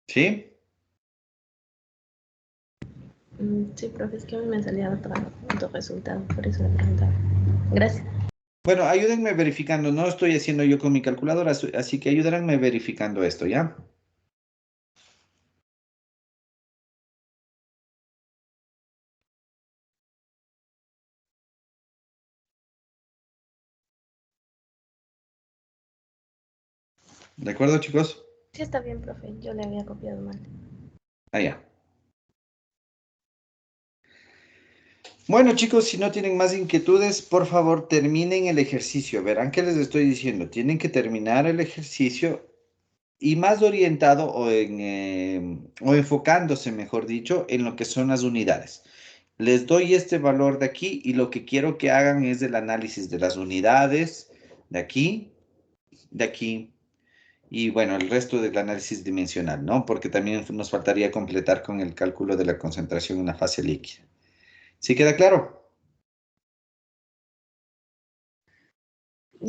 ¿Sí? Sí, profe, es que a mí me salía otro resultado, por eso le preguntaba. Gracias. Bueno, ayúdenme verificando. No estoy haciendo yo con mi calculadora, así que ayúdenme verificando esto, ¿ya? ¿De acuerdo, chicos? Sí, está bien, profe, yo le había copiado mal. Allá. Bueno, chicos, si no tienen más inquietudes, por favor, terminen el ejercicio. Verán que les estoy diciendo, tienen que terminar el ejercicio y más orientado o enfocándose, mejor dicho, en lo que son las unidades. Les doy este valor de aquí y lo que quiero que hagan es el análisis de las unidades de aquí, y bueno, el resto del análisis dimensional, ¿no? Porque también nos faltaría completar con el cálculo de la concentración en la fase líquida. ¿Sí queda claro?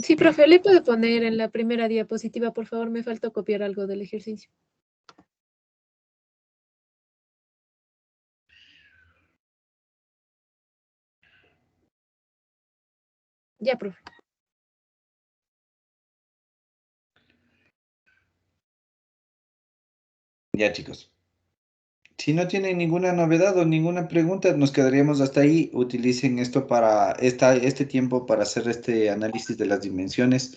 Sí, profe, ¿le puedo poner en la primera diapositiva, por favor? Me falta copiar algo del ejercicio. Ya, profe. Ya, chicos. Si no tienen ninguna novedad o ninguna pregunta, nos quedaríamos hasta ahí. Utilicen esto para este tiempo para hacer este análisis de las dimensiones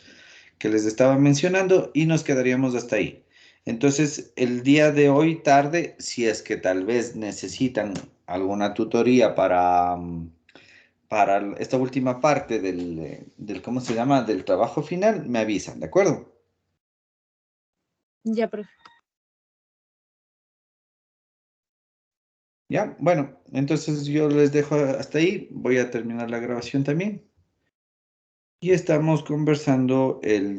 que les estaba mencionando y nos quedaríamos hasta ahí. Entonces, el día de hoy tarde, si es que tal vez necesitan alguna tutoría para esta última parte del, ¿cómo se llama? Del trabajo final, me avisan, ¿de acuerdo? Ya, profe. Ya, bueno, entonces yo les dejo hasta ahí. Voy a terminar la grabación también. Y estamos conversando el